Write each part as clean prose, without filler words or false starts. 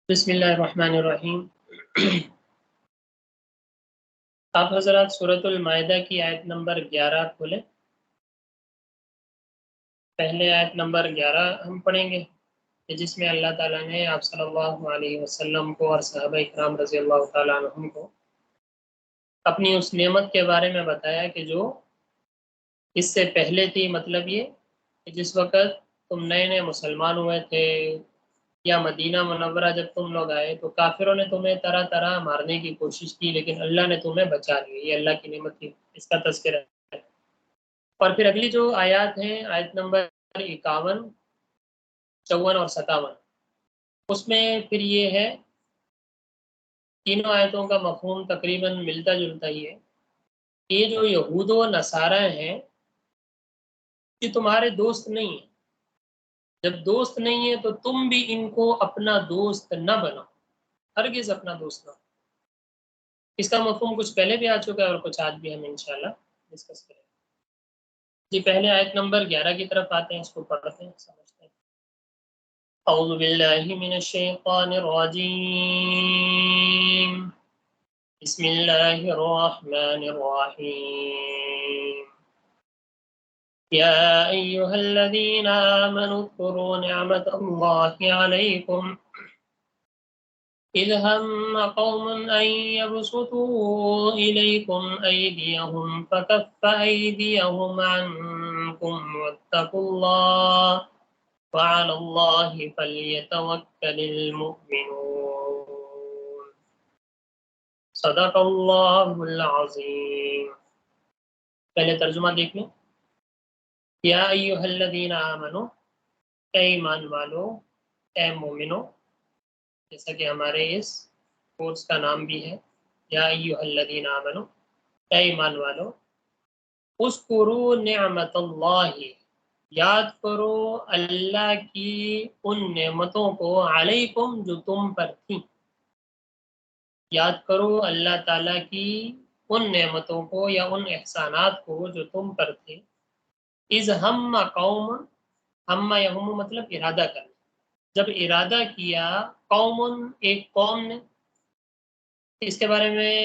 بسم اللہ الرحمن الرحیم۔ آپ حضرات سورۃ المائدہ کی آیت نمبر 11 کھولیں۔ پہلے آیت نمبر 11 ہم پڑھیں گے کہ جس میں اللہ تعالیٰ نے آپ صلی اللہ علیہ وسلم کو اور صحابہ اکرام رضی اللہ تعالیٰ عنہم کو اپنی اس نعمت کے بارے میں بتایا کہ جو اس سے پہلے تھی۔ مطلب یہ کہ جس وقت تم نئے نئے مسلمان ہوئے تھے یا مدینہ منورہ جب تم لوگ آئے تو کافروں نے تمہیں طرح طرح مارنے کی کوشش کی، لیکن اللہ نے تمہیں بچا لیا۔ یہ اللہ کی نعمت تھی، اس کا تذکرہ ہے۔ اور پھر اگلی جو آیات ہیں، آیت نمبر 51، 54 اور 57، اس میں پھر یہ ہے، تینوں آیتوں کا مفہوم تقریباً ملتا جلتا ہی ہے۔ یہ جو یہود و نصارہ ہیں یہ تمہارے دوست نہیں ہیں۔ جب دوست نہیں ہے تو تم بھی ان کو اپنا دوست نہ بناؤ، ہرگز اپنا دوست نہ۔ اس کا مفہوم کچھ پہلے بھی آ چکا ہے اور کچھ آج بھی ہم انشاءاللہ ڈسکس کریں گے۔ جی پہلے آیت نمبر 11 کی طرف آتے ہیں، اس کو پڑھتے ہیں، سمجھتے ہیں۔ اعوذ باللہ من الشیطان الرجیم، بسم اللہ الرحمن الرحیم۔ یا ایہا الذین آمنوا اذکروا نعمت اللہ علیکم إذ هم قوم أن يبسطوا إليكم أيديهم فكف أيديهم عنكم واتقوا الله وعلى الله فليتوكل المؤمنون۔ صدق اللہ العظیم۔ پہلے ترجمہ دیکھ لیں۔ یا ایھا الذین آمنوا، اے ایمان والو، اے مومنو، جیسا کہ ہمارے اس کورس کا نام بھی ہے، یا ایھا الذین آمنوا، اے ایمان والو، اذکروا نعمت اللہ، یاد کرو اللہ کی ان نعمتوں کو، علیکم جو تم پر تھیں۔ یاد کرو اللہ تعالیٰ کی ان نعمتوں کو یا ان احسانات کو جو تم پر تھے۔ اذ ہم قوم، ہم یہم مطلب ارادہ کرنا، جب ارادہ کیا قوم، ایک قوم نے۔ اس کے بارے میں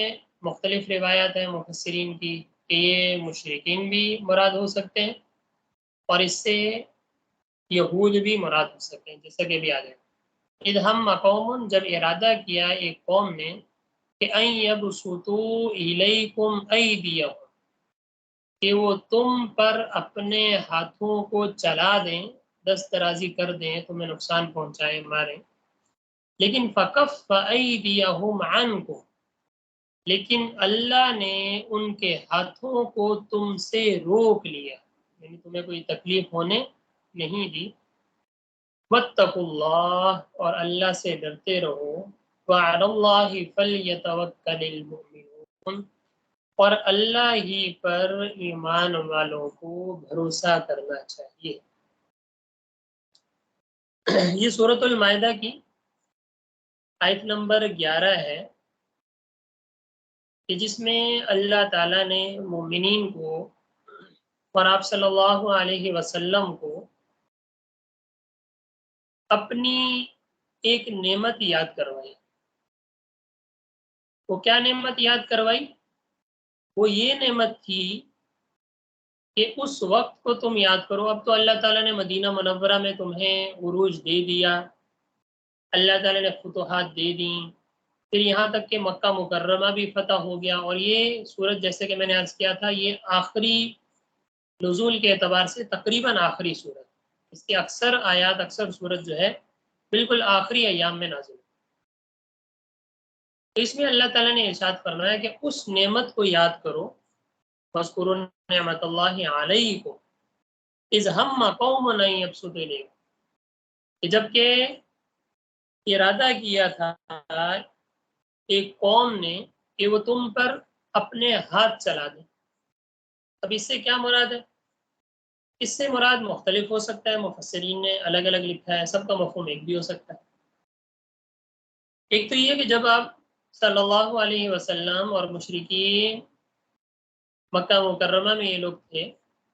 مختلف روایات ہیں مفسرین کی کہ یہ مشرکین بھی مراد ہو سکتے ہیں اور اس سے یہود بھی مراد ہو سکتے ہیں، جیسا کہ بھی آ جائے۔ اذ ہم قوم، جب ارادہ کیا ایک قوم نے کہ ان یبسطوا الیکم ایدیہم، کہ وہ تم پر اپنے ہاتھوں کو چلا دیں، دست درازی کر دیں، تمہیں نقصان پہنچائیں، ماریں۔ لیکن فکف ایدیہم عنکم، لیکن اللہ نے ان کے ہاتھوں کو تم سے روک لیا، یعنی تمہیں کوئی تکلیف ہونے نہیں دی۔ واتقوا اللہ، اور اللہ سے ڈرتے رہو۔ وعلی اللہ فلیتوکل المؤمنون، اور اللہ ہی پر ایمان والوں کو بھروسہ کرنا چاہیے۔ یہ سورۃ المائدہ کی آیت نمبر 11 ہے کہ جس میں اللہ تعالیٰ نے مومنین کو اور آپ صلی اللہ علیہ وسلم کو اپنی ایک نعمت یاد کروائی۔ وہ کیا نعمت یاد کروائی؟ وہ یہ نعمت تھی کہ اس وقت کو تم یاد کرو۔ اب تو اللہ تعالیٰ نے مدینہ منورہ میں تمہیں عروج دے دیا، اللہ تعالیٰ نے فتوحات دے دیں، پھر یہاں تک کہ مکہ مکرمہ بھی فتح ہو گیا، اور یہ سورت جیسے کہ میں نے عرض کیا تھا یہ آخری نزول کے اعتبار سے تقریباً آخری سورت، اس کی اکثر آیات، اکثر سورت جو ہے بالکل آخری ایام میں نازل۔ تو اس میں اللہ تعالیٰ نے ارشاد فرمایا کہ اس نعمت کو یاد کرو، وَاذْكُرُوا نِعْمَتَ اللَّهِ عَلَيْكُمْ اِذْ هَمَّ قَوْمٌ أَن يَبْسُطُوا إِلَيْكُمْ، کہ جب کہ ارادہ کیا تھا ایک قوم نے کہ وہ تم پر اپنے ہاتھ چلا دیں۔ اب اس سے کیا مراد ہے؟ اس سے مراد مختلف ہو سکتا ہے، مفسرین نے الگ الگ لکھا ہے، سب کا مفہوم ایک بھی ہو سکتا ہے۔ ایک تو یہ کہ جب آپ صلی اللہ علیہ وسلم اور مشرکین مکہ مکرمہ میں یہ لوگ تھے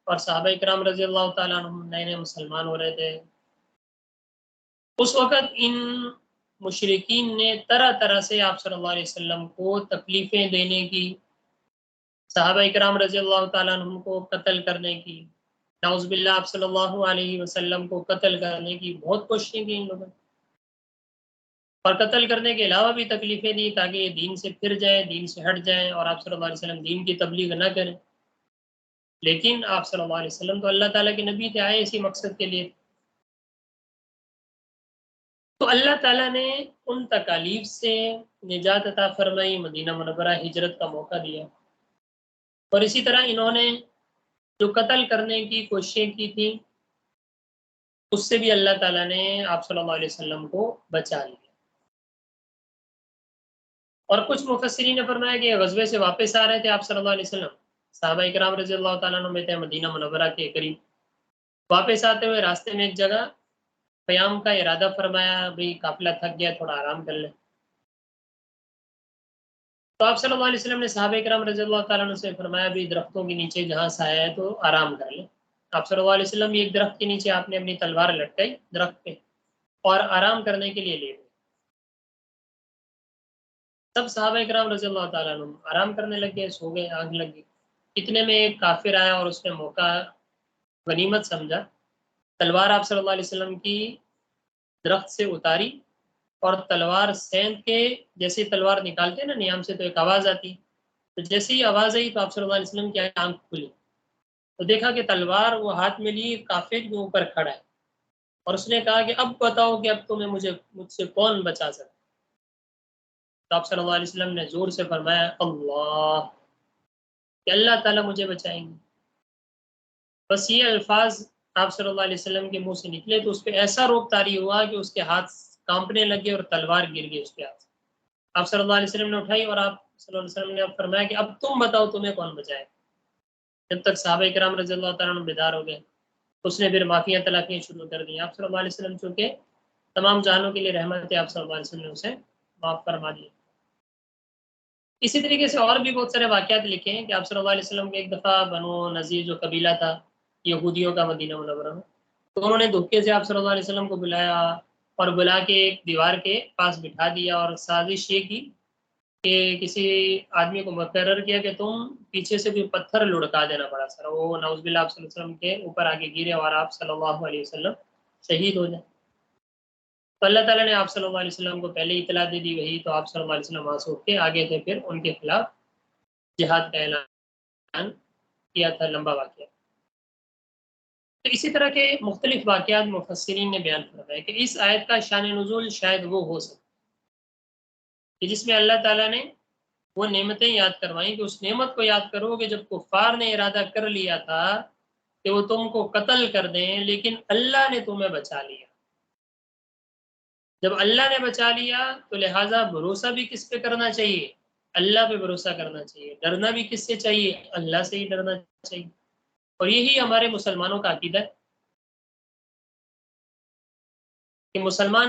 اور صحابہ اکرام رضی اللہ تعالیٰ عنہ نئے نئے مسلمان ہو رہے تھے، اس وقت ان مشرکین نے طرح طرح سے آپ صلی اللہ علیہ وسلم کو تکلیفیں دینے کی، صحابہ اکرام رضی اللہ تعالیٰ عنہ کو قتل کرنے کی، نعوذ باللہ آپ صلی اللہ علیہ وسلم کو قتل کرنے کی بہت کوششیں کی ان لوگوں نے، اور قتل کرنے کے علاوہ بھی تکلیفیں دی تاکہ یہ دین سے پھر جائیں، دین سے ہٹ جائیں اور آپ صلی اللہ علیہ وسلم دین کی تبلیغ نہ کریں۔ لیکن آپ صلی اللہ علیہ وسلم تو اللہ تعالیٰ کے نبی تھے، آئے اسی مقصد کے لیے۔ تو اللہ تعالیٰ نے ان تکالیف سے نجات عطا فرمائی، مدینہ منورہ ہجرت کا موقع دیا، اور اسی طرح انہوں نے جو قتل کرنے کی کوششیں کی تھی اس سے بھی اللہ تعالیٰ نے آپ صلی اللہ علیہ وسلم کو بچا لیا۔ اور کچھ مفسرین نے فرمایا کہ غزوے سے واپس آ رہے تھے آپ صلی اللہ علیہ وسلم، صحابہ اکرام رضی اللہ تعالیٰ عنہ میں تھے مدینہ منورہ کے قریب، واپس آتے ہوئے راستے میں ایک جگہ قیام کا ارادہ فرمایا، بھئی قافلہ تھک گیا، تھوڑا آرام کر لیں۔ تو آپ صلی اللہ علیہ وسلم نے صحابہ کرام رضی اللہ تعالیٰ عنہ سے فرمایا بھی درختوں کے نیچے جہاں سایہ ہے تو آرام کر لیں۔ آپ صلی اللہ علیہ وسلم ایک درخت کے نیچے آپ نے اپنی تلوار لٹکائی درخت پہ اور آرام کرنے کے لیے لے گئے۔ سب صحابہ کرام رضی اللہ تعالیٰ عنہ آرام کرنے لگ گئے، سو گئے، آنکھ لگ گئی۔ اتنے میں ایک کافر آیا اور اس نے موقع غنیمت سمجھا، تلوار آپ صلی اللہ علیہ وسلم کی درخت سے اتاری اور تلوار سینت کے، جیسے تلوار نکالتے ہیں نا نیام سے تو ایک آواز آتی، تو جیسے ہی آواز آئی تو آپ صلی اللہ علیہ وسلم کی آنکھ کھلی تو دیکھا کہ تلوار وہ ہاتھ میں لی کافر کے اوپر کھڑا ہے، اور اس نے کہا کہ اب بتاؤ کہ اب تمہیں مجھ سے کون بچا سکتا۔ تو آپ صلی اللہ علیہ وسلم نے زور سے فرمایا اللہ، کہ اللہ تعالیٰ مجھے بچائیں گے۔ بس یہ الفاظ آپ صلی اللہ علیہ وسلم کے منہ سے نکلے تو اس پہ ایسا روب طاری ہوا کہ اس کے ہاتھ کانپنے لگے اور تلوار گر گئی اس کے ہاتھ سے۔ آپ صلی اللہ علیہ وسلم نے اٹھائی اور آپ صلی اللہ علیہ وسلم نے اب فرمایا کہ اب تم بتاؤ تمہیں کون بچائے۔ جب تک صحابہ کرام رضی اللہ تعالیٰ عنہ بیدار ہو گئے، اس نے پھر معافیاں تلافیاں شروع کر دی۔ آپ صلی اللہ علیہ وسلم چونکہ تمام جانوں کے لیے رحمت ہے، آپ صلی اللہ علیہ وسلم نے اسے معاف فرما دیا۔ اسی طریقے سے اور بھی بہت سارے واقعات لکھے ہیں کہ آپ صلی اللہ علیہ وسلم ایک دفعہ بنو نذیر جو قبیلہ تھا یہودیوں کا مدینہ منورہ میں، تو انہوں نے دھوکے سے آپ صلی اللہ علیہ وسلم کو بلایا اور بلا کے ایک دیوار کے پاس بٹھا دیا اور سازش یہ کی کہ کسی آدمی کو مقرر کیا کہ تم پیچھے سے بھی پتھر لڑکا دینا بڑا سارا، وہ نعوذ باللہ آپ صلی اللہ علیہ وسلم کے اوپر آگے گرے اور آپ صلی اللہ علیہ وسلم شہید ہو جائیں۔ تو اللہ تعالیٰ نے آپ صلی اللہ علیہ وسلم کو پہلے اطلاع دے دی وہی، تو آپ صلی اللہ علیہ وسلم وہاں سے اٹھ کے آگے تھے، پھر ان کے خلاف جہاد کا اعلان کیا تھا، لمبا واقعہ۔ تو اسی طرح کے مختلف واقعات مفسرین نے بیان فرمائے کہ اس آیت کا شان نزول شاید وہ ہو سکتا کہ جس میں اللہ تعالیٰ نے وہ نعمتیں یاد کروائیں کہ اس نعمت کو یاد کرو کہ جب کفار نے ارادہ کر لیا تھا کہ وہ تم کو قتل کر دیں لیکن اللہ نے تمہیں بچا لیا۔ جب اللہ نے بچا لیا تو لہٰذا بھروسہ بھی کس پہ کرنا چاہیے؟ اللہ پہ بھروسہ کرنا چاہیے۔ ڈرنا بھی کس سے چاہیے؟ اللہ سے ہی ڈرنا چاہیے۔ اور یہی ہمارے مسلمانوں کا عقیدہ ہے کہ مسلمان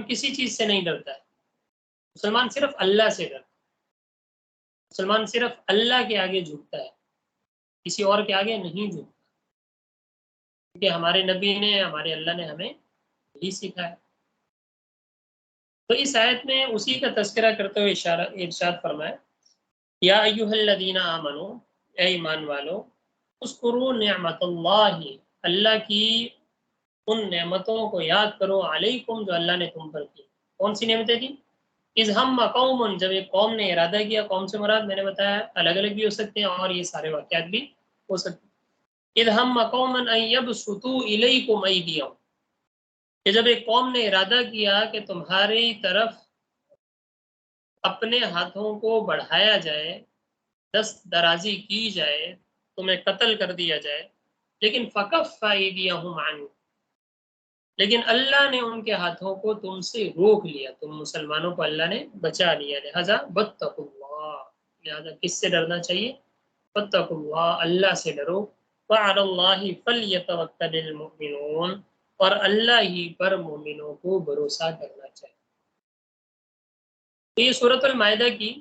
کسی چیز سے نہیں ڈرتا ہے، مسلمان صرف اللہ سے ڈرتا ہے، مسلمان صرف اللہ کے آگے جھکتا ہے، کسی اور کے آگے نہیں جھکتا، کیونکہ ہمارے نبی نے، ہمارے اللہ نے ہمیں یہی سکھایا۔ تو اس آیت میں اسی کا تذکرہ کرتے ہوئے ارشاد فرمایا یا ایھا الذین آمنو، اے ایمان والو، اذکروا نعمت اللہ، اللہ کی ان نعمتوں کو یاد کرو، علیکم جو اللہ نے تم پر کی۔ کون سی نعمتیں تھیں؟ اذ ہم قوم، جب ایک قوم نے ارادہ کیا، قوم سے مراد میں نے بتایا الگ الگ بھی ہو سکتے ہیں اور یہ سارے واقعات بھی ہو سکتے ہیں۔ اذ ہم قوم ان یبسطوا الیکم ایدیہم، کہ جب ایک قوم نے ارادہ کیا کہ تمہاری طرف اپنے ہاتھوں کو بڑھایا جائے، دست درازی کی جائے، تمہیں قتل کر دیا جائے، لیکن فکف ایدیہم عنکم، لیکن اللہ نے ان کے ہاتھوں کو تم سے روک لیا، تم مسلمانوں کو اللہ نے بچا لیا، لہذا واتقوا اللہ، لہذا کس سے ڈرنا چاہیے؟ واتقوا اللہ، اللہ سے ڈرو، وعلی اللہ فلیتوکل المؤمنون، اور اللہ ہی پر مومنوں کو بھروسہ کرنا چاہیے۔ تو یہ سورۃ المائدہ کی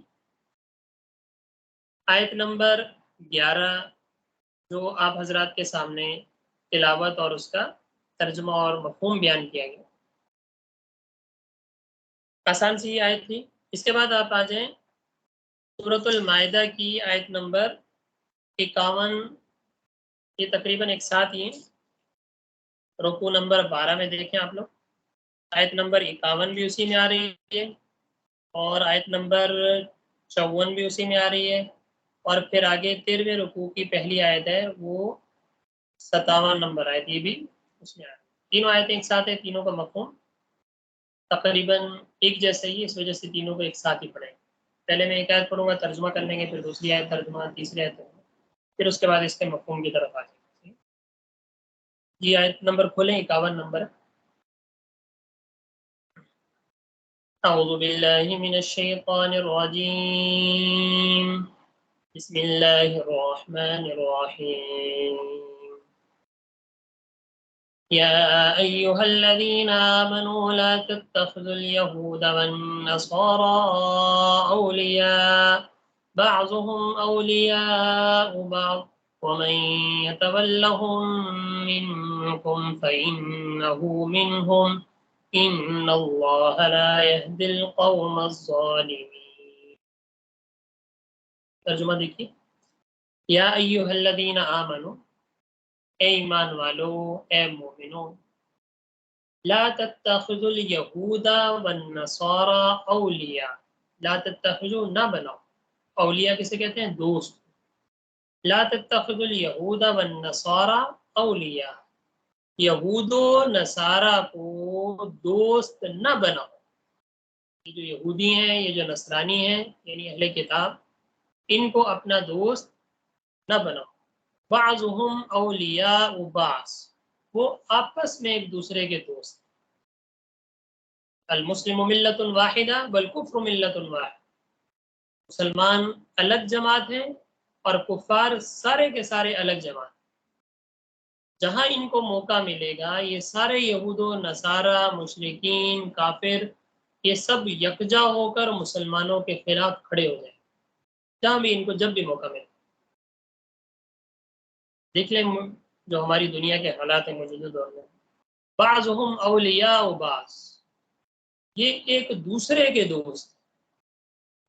آیت نمبر 11 جو آپ حضرات کے سامنے تلاوت اور اس کا ترجمہ اور مفہوم بیان کیا گیا، آسان سی آیت تھی. اس کے بعد آپ آ جائیں سورۃ المائدہ کی آیت نمبر 51. یہ تقریباً ایک ساتھ ہی رکوع نمبر 12 میں دیکھیں آپ لوگ. آیت نمبر 51 بھی اسی میں آ رہی ہے اور آیت نمبر 54 بھی اسی میں آ رہی ہے. اور پھر آگے 13ویں رکوع کی پہلی آیت ہے وہ 57 نمبر آیت، یہ بھی اس میں آ رہی ہے. تینوں آیتیں ایک ساتھ ہیں، تینوں کا مفہوم تقریباً ایک جیسے ہی، اس وجہ سے تینوں کو ایک ساتھ ہی پڑھیں. پہلے میں ایک آیت پڑھوں گا، ترجمہ کر لیں گے، پھر دوسری آیت ترجمہ، تیسری آیت ترجمہ، پھر اس کے بعد اس کے مفہوم کی طرف آ جائیں گے. جی آیت نمبر کھولیں، 51 نمبر. اعوذ باللہ من الشیطان الرجیم، بسم اللہ الرحمن الرحیم. يا أيها الذين آمنوا لا تتخذوا اليهود والنصارى أولياء بعضهم أولياء بعض ومن يتولهم منكم فإنه منهم إن الله لا يهدي القوم الظالمين. ترجمہ دیکھیے. یا ایھا الذین آمنوا، اے ایمان والو، اے مومنو، لا تتخذوا الیہود والنصارى اولیاء. لا تتخذوا، نہ بناؤ. اولیاء کسے کہتے ہیں؟ دوست. لا تتخذوا الیہود والنصارى اولیاء، یہود و نصارہ کو دوست نہ بناؤ. یہ جو یہودی ہیں، یہ جو نصرانی ہیں، یعنی اہل کتاب، ان کو اپنا دوست نہ بناؤ. بعضهم اولیاء بعض، وہ آپس میں ایک دوسرے کے دوست. المسلم ملت واحدہ والکفر ملت واحد. مسلمان الگ جماعت ہیں اور کفار سارے کے سارے الگ جماعت. جہاں ان کو موقع ملے گا یہ سارے یہود و نصارہ، مشرکین، کافر، یہ سب یکجا ہو کر مسلمانوں کے خلاف کھڑے ہو جائیں، جہاں بھی ان کو جب بھی موقع ملے. دیکھ لیں جو ہماری دنیا کے حالات ہیں موجودہ دور میں. بعضهم اولیاء و بعض، یہ ایک دوسرے کے دوست.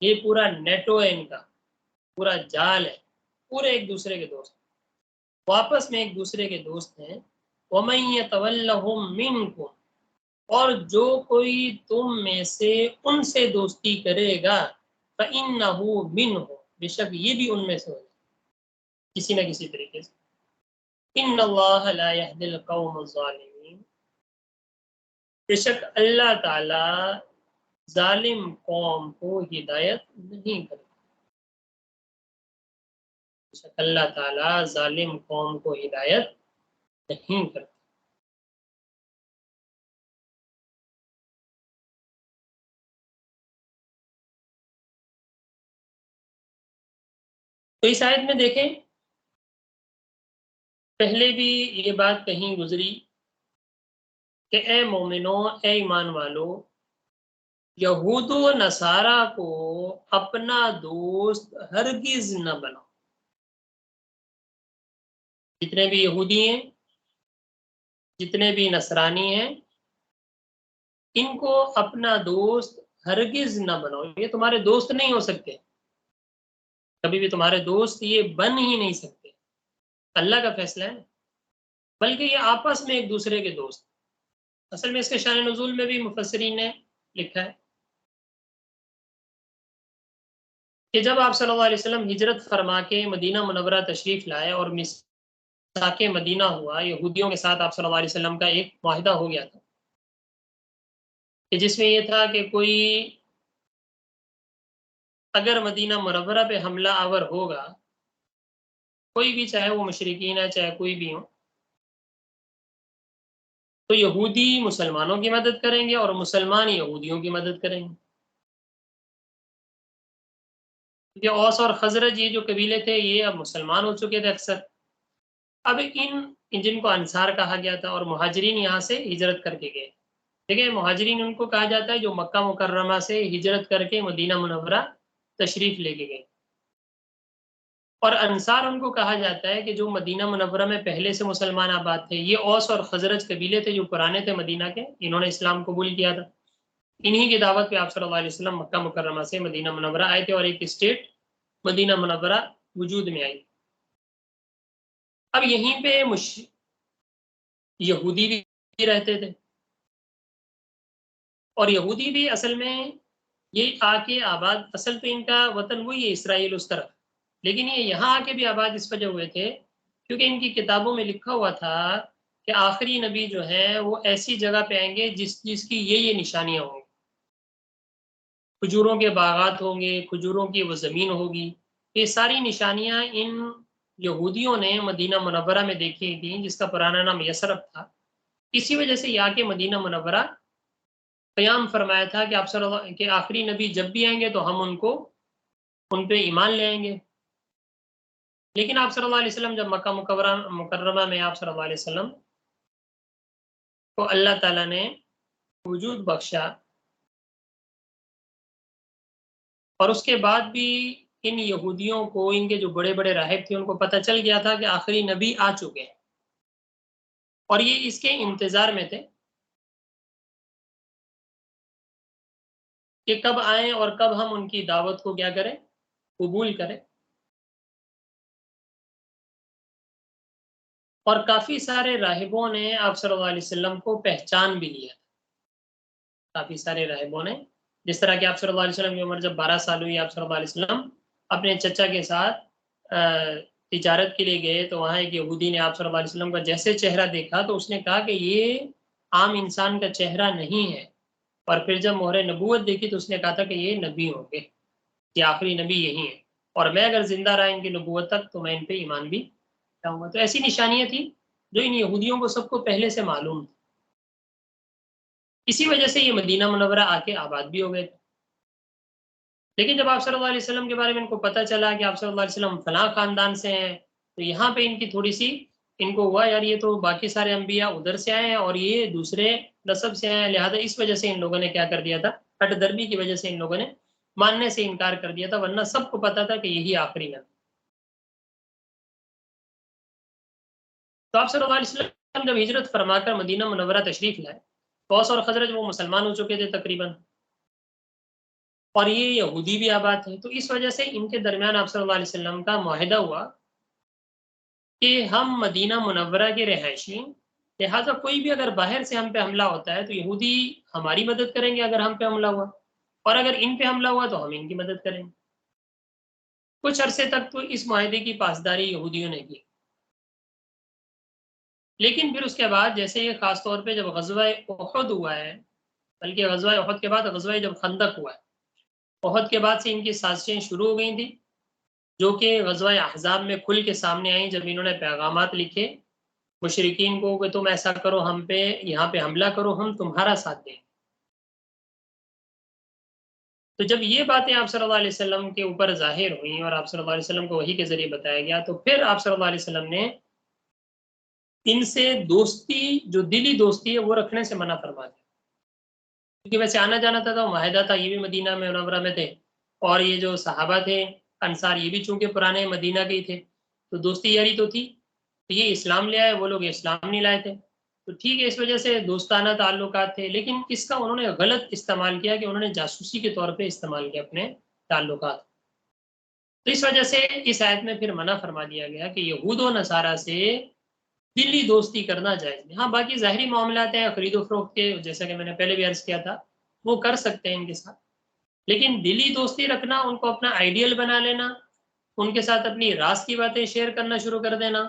یہ پورا نیٹو ہے ان کا، پورا جال ہے، پورے ایک دوسرے کے دوست، واپس میں ایک دوسرے کے دوست ہیں. وَمَن يَتَوَلَّهُم مِّنكُمْ، اور جو کوئی تم میں سے ان سے دوستی کرے گا، فَإِنَّهُ مِنْهُ، بے شک یہ بھی ان میں سے ہوگا کسی نہ کسی طریقے سے. إِنَّ اللَّهَ لَا يَهْدِي الْقَوْمَ الظَّالِمِينَ، بے شک اللہ تعالی ظالم قوم کو ہدایت نہیں کرتا. بے شک اللہ تعالی ظالم قوم کو ہدایت نہیں کرتا. تو اس آیت میں دیکھیں، پہلے بھی یہ بات کہیں گزری کہ اے مومنو، اے ایمان والو، یہود و نصارہ کو اپنا دوست ہرگز نہ بناؤ. جتنے بھی یہودی ہیں، جتنے بھی نصرانی ہیں، ان کو اپنا دوست ہرگز نہ بناؤ. یہ تمہارے دوست نہیں ہو سکتے، کبھی بھی تمہارے دوست یہ بن ہی نہیں سکتے. اللہ کا فیصلہ ہے، بلکہ یہ آپس میں ایک دوسرے کے دوست. اصل میں اس کے شان نزول میں بھی مفسرین نے لکھا ہے کہ جب آپ صلی اللہ علیہ وسلم ہجرت فرما کے مدینہ منورہ تشریف لائے اور میثاق مدینہ ہوا، یہودیوں کے ساتھ آپ صلی اللہ علیہ وسلم کا ایک معاہدہ ہو گیا تھا کہ جس میں یہ تھا کہ کوئی اگر مدینہ منورہ پہ حملہ آور ہوگا، کوئی بھی، چاہے وہ مشرکین ہے چاہے کوئی بھی ہو، تو یہودی مسلمانوں کی مدد کریں گے اور مسلمان یہودیوں کی مدد کریں گے. کیونکہ اوس اور خزرج یہ جو قبیلے تھے یہ اب مسلمان ہو چکے تھے اکثر. اب ان جن کو انصار کہا گیا تھا اور مہاجرین یہاں سے ہجرت کر کے گئے. دیکھیں مہاجرین ان کو کہا جاتا ہے جو مکہ مکرمہ سے ہجرت کر کے مدینہ منورہ تشریف لے کے گئے، اور انصار ان کو کہا جاتا ہے کہ جو مدینہ منورہ میں پہلے سے مسلمان آباد تھے. یہ اوس اور خزرج قبیلے تھے جو پرانے تھے مدینہ کے، انہوں نے اسلام قبول کیا تھا. انہی کی دعوت پہ آپ صلی اللہ علیہ وسلم مکہ مکرمہ سے مدینہ منورہ آئے تھے اور ایک اسٹیٹ مدینہ منورہ وجود میں آئی۔ اب یہیں پہ یہودی بھی رہتے تھے، اور یہودی بھی اصل میں یہ آ کے آباد، اصل تو ان کا وطن وہی ہے اسرائیل اس طرف، لیکن یہ یہاں آ کے بھی آباد اس وجہ ہوئے تھے کیونکہ ان کی کتابوں میں لکھا ہوا تھا کہ آخری نبی جو ہے وہ ایسی جگہ پہ آئیں گے جس کی یہ نشانیاں ہوں گی، کھجوروں کے باغات ہوں گے، کھجوروں کی وہ زمین ہوگی، یہ ساری نشانیاں ان یہودیوں نے مدینہ منورہ میں دیکھی تھیں، جس کا پرانا نام یثرب تھا۔ اسی وجہ سے یہاں کے مدینہ منورہ قیام فرمایا تھا کہ آپ صلی اللہ کہ آخری نبی جب بھی آئیں گے تو ہم ان پہ ایمان لے آئیں گے۔ لیکن آپ صلی اللہ علیہ وسلم جب مکہ مکرمہ میں آپ صلی اللہ علیہ وسلم کو اللہ تعالیٰ نے وجود بخشا، اور اس کے بعد بھی ان یہودیوں کو، ان کے جو بڑے بڑے راہب تھے، ان کو پتہ چل گیا تھا کہ آخری نبی آ چکے ہیں، اور یہ اس کے انتظار میں تھے کہ کب آئیں اور کب ہم ان کی دعوت کو کیا کریں، قبول کریں۔ اور کافی سارے راہبوں نے آپ صلی اللہ علیہ وسلم کو پہچان بھی لیا، کافی سارے راہبوں نے، جس طرح کہ آپ صلی اللہ علیہ وسلم کی عمر جب 12 سال ہوئی، آپ صلی اللہ علیہ وسلم اپنے چچا کے ساتھ تجارت کے لیے گئے، تو وہاں ایک یہودی نے آپ صلی اللہ علیہ وسلم کا جیسے چہرہ دیکھا تو اس نے کہا کہ یہ عام انسان کا چہرہ نہیں ہے، اور پھر جب مہر نبوت دیکھی تو اس نے کہا تھا کہ یہ نبی ہوں گے، یہ آخری نبی یہی ہے، اور میں اگر زندہ رہا ان کی نبوت تک تو میں ان پہ ایمان بھی لاؤں گا۔ تو ایسی نشانیاں تھیں جو ان یہودیوں کو سب کو پہلے سے معلوم تھی، اسی وجہ سے یہ مدینہ منورہ آ کے آباد بھی ہو گئے تھے۔ لیکن جب آپ صلی اللہ علیہ وسلم کے بارے میں ان کو پتہ چلا کہ آپ صلی اللہ علیہ وسلم فلاں خاندان سے ہیں، تو یہاں پہ ان کی تھوڑی سی ان کو ہوا یار یہ تو باقی سارے انبیاء ادھر سے آئے ہیں اور یہ دوسرے نسب سے آئے ہیں، لہٰذا اس وجہ سے ان لوگوں نے کیا کر دیا تھا، ہٹ درمی کی وجہ سے ان لوگوں نے ماننے سے انکار کر دیا تھا، ورنہ سب کو پتا تھا کہ یہی آخری نبی۔ تو آپ صلی اللہ علیہ وسلم جب ہجرت فرما کر مدینہ منورہ تشریف لائے، اوس اور خزرج وہ مسلمان ہو چکے تھے تقریباً، اور یہ یہودی بھی آباد تھے، تو اس وجہ سے ان کے درمیان آپ صلی اللہ علیہ وسلم کا معاہدہ ہوا کہ ہم مدینہ منورہ کے رہائشی، لہٰذا کوئی بھی اگر باہر سے ہم پہ حملہ ہوتا ہے تو یہودی ہماری مدد کریں گے اگر ہم پہ حملہ ہوا، اور اگر ان پہ حملہ ہوا تو ہم ان کی مدد کریں گے۔ کچھ عرصے تک تو اس معاہدے کی پاسداری یہودیوں نے کی، لیکن پھر اس کے بعد جیسے یہ خاص طور پہ جب غزوہ احد ہوا ہے، بلکہ غزوہ احد کے بعد غزوہ جب خندق ہوا ہے، احد کے بعد سے ان کی سازشیں شروع ہو گئی تھیں، جو کہ غزوہ احزاب میں کھل کے سامنے آئیں، جب انہوں نے پیغامات لکھے مشرکین کو کہ تم ایسا کرو، ہم پہ یہاں پہ حملہ کرو، ہم تمہارا ساتھ دیں۔ تو جب یہ باتیں آپ صلی اللہ علیہ وسلم کے اوپر ظاہر ہوئیں اور آپ صلی اللہ علیہ وسلم کو وحی کے ذریعے بتایا گیا، تو پھر آپ صلی اللہ علیہ وسلم نے ان سے دوستی، جو دلی دوستی ہے، وہ رکھنے سے منع فرما دیا، کیونکہ ویسے آنا جانا تھا تو معاہدہ تھا، یہ بھی مدینہ میں منورہ میں تھے، اور یہ جو صحابہ تھے انصار، یہ بھی چونکہ پرانے مدینہ کے ہی تھے، تو دوستی یاری تو تھی، تو یہ اسلام لے آئے، وہ لوگ اسلام نہیں لائے تھے، تو ٹھیک ہے، اس وجہ سے دوستانہ تعلقات تھے، لیکن اس کا انہوں نے غلط استعمال کیا کہ انہوں نے جاسوسی کے طور پہ استعمال کیا اپنے تعلقات، تو اس وجہ سے اس آیت میں پھر منع فرما دیا گیا کہ یہود و نصارہ سے دلی دوستی کرنا جائز نہیں۔ ہاں باقی ظاہری معاملات ہیں خرید و فروخت کے، جیسا کہ میں نے پہلے بھی عرض کیا تھا، وہ کر سکتے ہیں ان کے ساتھ، لیکن دلی دوستی رکھنا، ان کو اپنا آئیڈیل بنا لینا، ان کے ساتھ اپنی راز کی باتیں شیئر کرنا شروع کر دینا،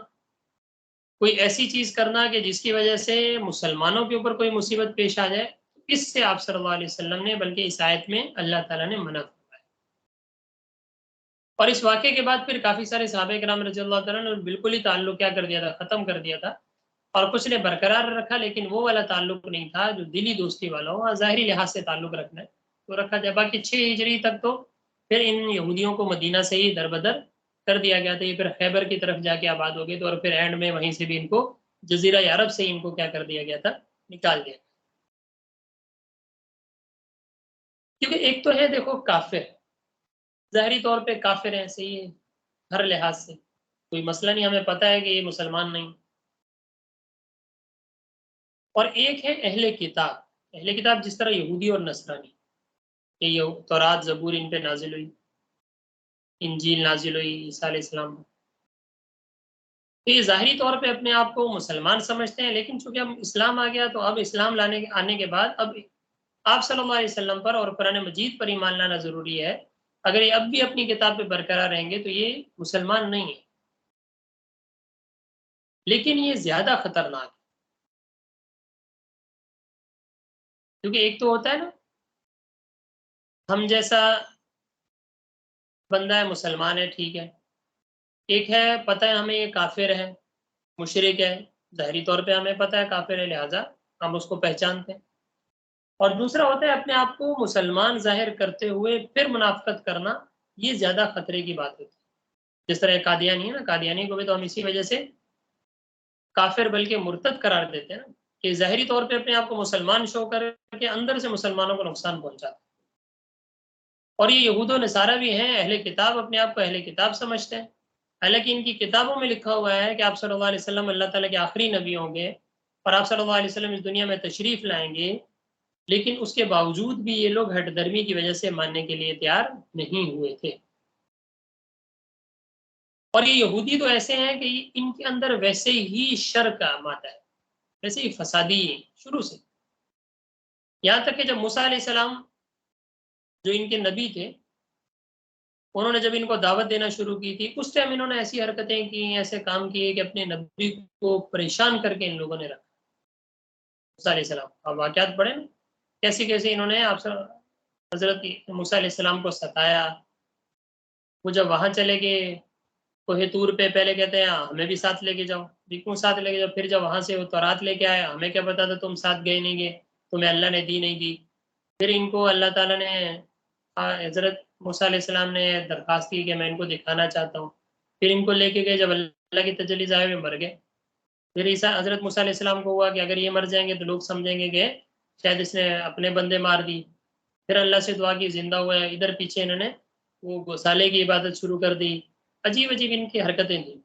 کوئی ایسی چیز کرنا کہ جس کی وجہ سے مسلمانوں کے اوپر کوئی مصیبت پیش آ جائے، اس سے آپ صلی اللہ علیہ وسلم نے، بلکہ اس آیت میں اللہ تعالیٰ نے منع فرمایا۔ اور اس واقعے کے بعد پھر کافی سارے صحابہ کرام رضی اللہ تعالیٰ نے بالکل ہی تعلق کیا کر دیا تھا، ختم کر دیا تھا، اور کچھ نے برقرار رکھا، لیکن وہ والا تعلق نہیں تھا جو دلی دوستی والا ہو، ظاہری لحاظ سے تعلق رکھنا ہے تو رکھا جائے۔ باقی 6 ہجری تک تو پھر ان یہودیوں کو مدینہ سے ہی در بدر کر دیا گیا تھا، یہ پھر خیبر کی طرف جا کے آباد ہو گئے، تو اور پھر اینڈ میں وہیں سے بھی ان کو جزیرہ عرب سے ان کو کیا کر دیا گیا تھا، نکال دیا۔ کیونکہ ایک تو ہے دیکھو کافر، ظاہری طور پہ کافر ہیں، صحیح ہے ہر لحاظ سے، کوئی مسئلہ نہیں، ہمیں پتہ ہے کہ یہ مسلمان نہیں، اور ایک ہے اہل کتاب، اہل کتاب جس طرح یہودی اور نصرانی، یہ تورات زبور ان پہ نازل ہوئی، انجیل نازل ہوئی عیسیٰ علیہ السلام پر، تو یہ ظاہری طور پہ اپنے آپ کو مسلمان سمجھتے ہیں، لیکن چونکہ اب اسلام آ گیا تو اب اسلام آنے کے بعد اب آپ صلی اللہ علیہ وسلم پر اور قرآن مجید پر ایمان لانا ضروری ہے۔ اگر یہ اب بھی اپنی کتاب پہ برقرار رہیں گے تو یہ مسلمان نہیں ہے، لیکن یہ زیادہ خطرناک ہے، کیونکہ ایک تو ہوتا ہے نا ہم جیسا بندہ ہے، مسلمان ہے، ٹھیک ہے، ایک ہے پتہ ہے ہمیں یہ کافر ہے، مشرک ہے، ظاہری طور پہ ہمیں پتہ ہے کافر ہے، لہٰذا ہم اس کو پہچانتے ہیں، اور دوسرا ہوتا ہے اپنے آپ کو مسلمان ظاہر کرتے ہوئے پھر منافقت کرنا، یہ زیادہ خطرے کی بات ہوتی ہے۔ جس طرح قادیانی ہے نا، قادیانی کو بھی تو ہم اسی وجہ سے کافر بلکہ مرتد قرار دیتے ہیں نا، کہ ظاہری طور پہ اپنے آپ کو مسلمان شو کر کے اندر سے مسلمانوں کو نقصان پہنچاتے ہیں۔ اور یہ یہود و نصارہ بھی ہیں، اہل کتاب اپنے آپ کو اہل کتاب سمجھتے ہیں، حالانکہ ان کی کتابوں میں لکھا ہوا ہے کہ آپ صلی اللہ علیہ وسلم اللہ تعالیٰ کے آخری نبی ہوں گے اور آپ صلی اللہ علیہ وسلم اس دنیا میں تشریف لائیں گے، لیکن اس کے باوجود بھی یہ لوگ ہٹ درمی کی وجہ سے ماننے کے لیے تیار نہیں ہوئے تھے۔ اور یہ یہودی تو ایسے ہیں کہ ان کے اندر ویسے ہی شر کا مادہ ہے، ویسے ہی فسادی شروع سے، یہاں تک کہ جب موسیٰ علیہ السلام جو ان کے نبی تھے، انہوں نے جب ان کو دعوت دینا شروع کی تھی، اس ٹائم انہوں نے ایسی حرکتیں کی، ایسے کام کیے کہ اپنے نبی کو پریشان کر کے ان لوگوں نے رکھا۔ موسیٰ علیہ السلام اب واقعات پڑھیں نا، کیسے کیسے انہوں نے آپ حضرت موسیٰ علیہ السلام کو ستایا۔ وہ جب وہاں چلے گئے کوہ طور پہ، پہلے کہتے ہیں ہمیں بھی ساتھ لے کے جاؤ، کیوں ساتھ لے کے جاؤ، پھر جب وہاں سے وہ تورات لے کے آئے، ہمیں کیا پتا تھا تم ساتھ گئے نہیں گئے، تمہیں اللہ نے دی نہیں دی۔ پھر ان کو اللہ تعالیٰ نے حضرت موسیٰ علیہ السلام نے درخواست کی کہ میں ان کو دکھانا چاہتا ہوں، پھر ان کو لے کے گئے، جب اللہ کی تجلی ظاہر میں مر گئے، پھر حضرت موسیٰ علیہ السلام کو ہوا کہ اگر یہ مر جائیں گے تو لوگ سمجھیں گے کہ شاید اس نے اپنے بندے مار دی، پھر اللہ سے دعا کی زندہ ہوا ہے، ادھر پیچھے انہوں نے وہ گوسالے کی عبادت شروع کر دی، عجیب عجیب ان کی حرکتیں تھیں۔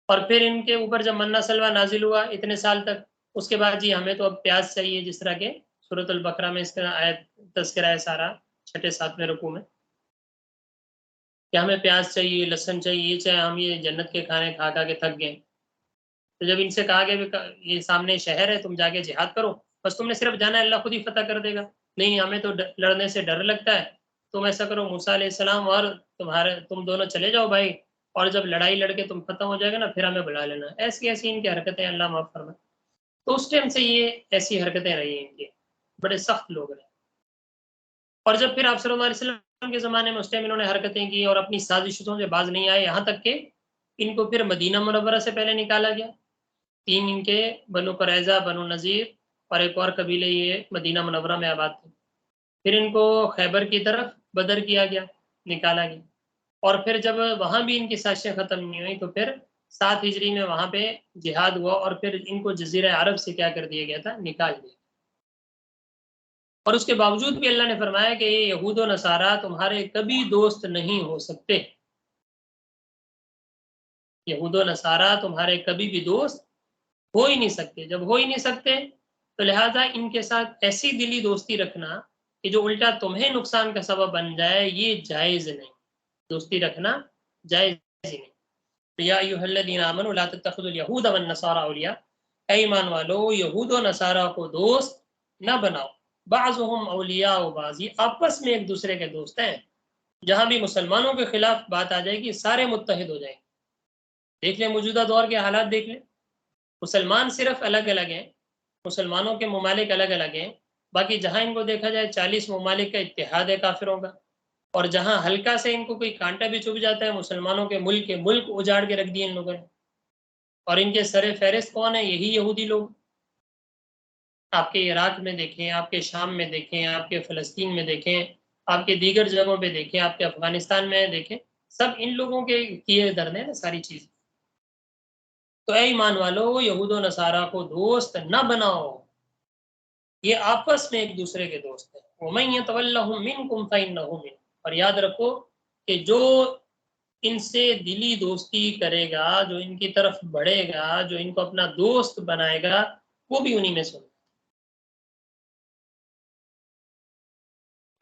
اور پھر ان کے اوپر جب منہ سلوہ نازل ہوا اتنے سال تک، اس کے بعد جی ہمیں تو اب پیاز چاہیے، جس طرح کے سورۃ البقرہ میں اس کا آیت تذکرہ ہے سارا 6-7 رکوع میں، کہ ہمیں پیاز چاہیے، لہسن چاہیے، یہ چاہے، ہم یہ جنت کے کھانے کھا کھا کے تھک گئے۔ تو جب ان سے کہا کہ یہ سامنے شہر ہے، تم جا کے جہاد کرو، بس تم نے صرف جانا ہے، اللہ خود ہی فتح کر دے گا، نہیں ہمیں تو لڑنے سے ڈر لگتا ہے، تم ایسا کرو موسیٰ علیہ السلام اور تم دونوں چلے جاؤ بھائی، اور جب لڑائی لڑ کے تم ختم ہو جائے گا نا پھر ہمیں بلا لینا۔ ایسی ایسی ان کی حرکتیں، اللہ معاف فرمائے۔ تو اس ٹائم سے یہ ایسی حرکتیں رہی ہیں ان کی، بڑے سخت لوگ رہے۔ اور جب پھر آپ صلی اللہ علیہ وسلم کے زمانے میں اس ٹائم انہوں نے حرکتیں کی اور اپنی سازشوں سے باز نہیں آئے، یہاں تک کہ ان کو پھر مدینہ منورہ سے پہلے نکالا گیا، 3 ان کے بنو قریظہ، بنو نذیر اور ایک اور قبیلے یہ مدینہ منورہ میں آباد تھے، پھر ان کو خیبر کی طرف بدر کیا گیا، نکالا گیا، اور پھر جب وہاں بھی ان کی سازشیں ختم نہیں ہوئی تو پھر 7 ہجری میں وہاں پہ جہاد ہوا، اور پھر ان کو جزیرہ عرب سے کیا کر دیا گیا تھا، نکال دیا۔ اور اس کے باوجود بھی اللہ نے فرمایا کہ یہ یہود و نصارہ تمہارے کبھی دوست نہیں ہو سکتے، یہود و نصارہ تمہارے کبھی بھی دوست ہو ہی نہیں سکتے۔ جب ہو ہی نہیں سکتے تو لہٰذا ان کے ساتھ ایسی دلی دوستی رکھنا کہ جو الٹا تمہیں نقصان کا سبب بن جائے، یہ جائز نہیں، دوستی رکھنا جائز ہی نہیں۔ یا ایھا الذین آمنوا لا تتخذوا اليہود والنصارى اولیاء، اے ایمان والو یہود و نصارہ کو دوست نہ بناؤ، بعضهم اولیاء بعض، یہ آپس میں ایک دوسرے کے دوست ہیں، جہاں بھی مسلمانوں کے خلاف بات آ جائے گی سارے متحد ہو جائیں گے۔ دیکھ لیں موجودہ دور کے حالات، دیکھ لیں، مسلمان صرف الگ الگ ہیں، مسلمانوں کے ممالک الگ الگ ہیں، باقی جہاں ان کو دیکھا جائے 40 ممالک کا اتحاد ہے کافروں کا، اور جہاں ہلکا سے ان کو کوئی کانٹا بھی چبھ جاتا ہے، مسلمانوں کے ملک اجاڑ کے رکھ دیے ان لوگوں نے، اور ان کے سر فہرست کون ہے؟ یہی یہودی لوگ۔ آپ کے عراق میں دیکھیں، آپ کے شام میں دیکھیں، آپ کے فلسطین میں دیکھیں، آپ کے دیگر جگہوں پہ دیکھیں، آپ کے افغانستان میں دیکھیں، سب ان لوگوں کے کیے درد ہیں نا ساری چیز۔ تو اے ایمان والو یہود و نصارہ کو دوست نہ بناؤ، یہ آپس میں ایک دوسرے کے دوست ہیں۔ وَمَن يَتَوَلَّهُم مِّنكُمْ فَإِنَّهُ مِنْهُمْ، اور یاد رکھو کہ جو ان سے دلی دوستی کرے گا، جو ان کی طرف بڑھے گا، جو ان کو اپنا دوست بنائے گا، وہ بھی انہی میں سے۔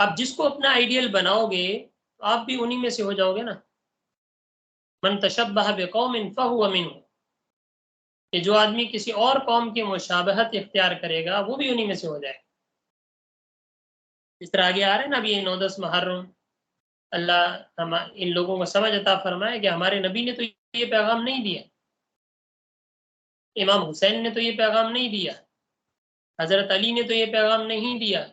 اب جس کو اپنا آئیڈیل بناؤ گے تو آپ بھی انہی میں سے ہو جاؤ گے نا. من تشبہ بقوم فہو منہ، کہ جو آدمی کسی اور قوم کی مشابہت اختیار کرے گا وہ بھی انہی میں سے ہو جائے گا. اس طرح آگے آ رہے ہیں نا ابھی یہ 9-10 محرم، اللہ ان لوگوں کو سمجھ عطا فرمائے کہ ہمارے نبی نے تو یہ پیغام نہیں دیا، امام حسین نے تو یہ پیغام نہیں دیا، حضرت علی نے تو یہ پیغام نہیں دیا.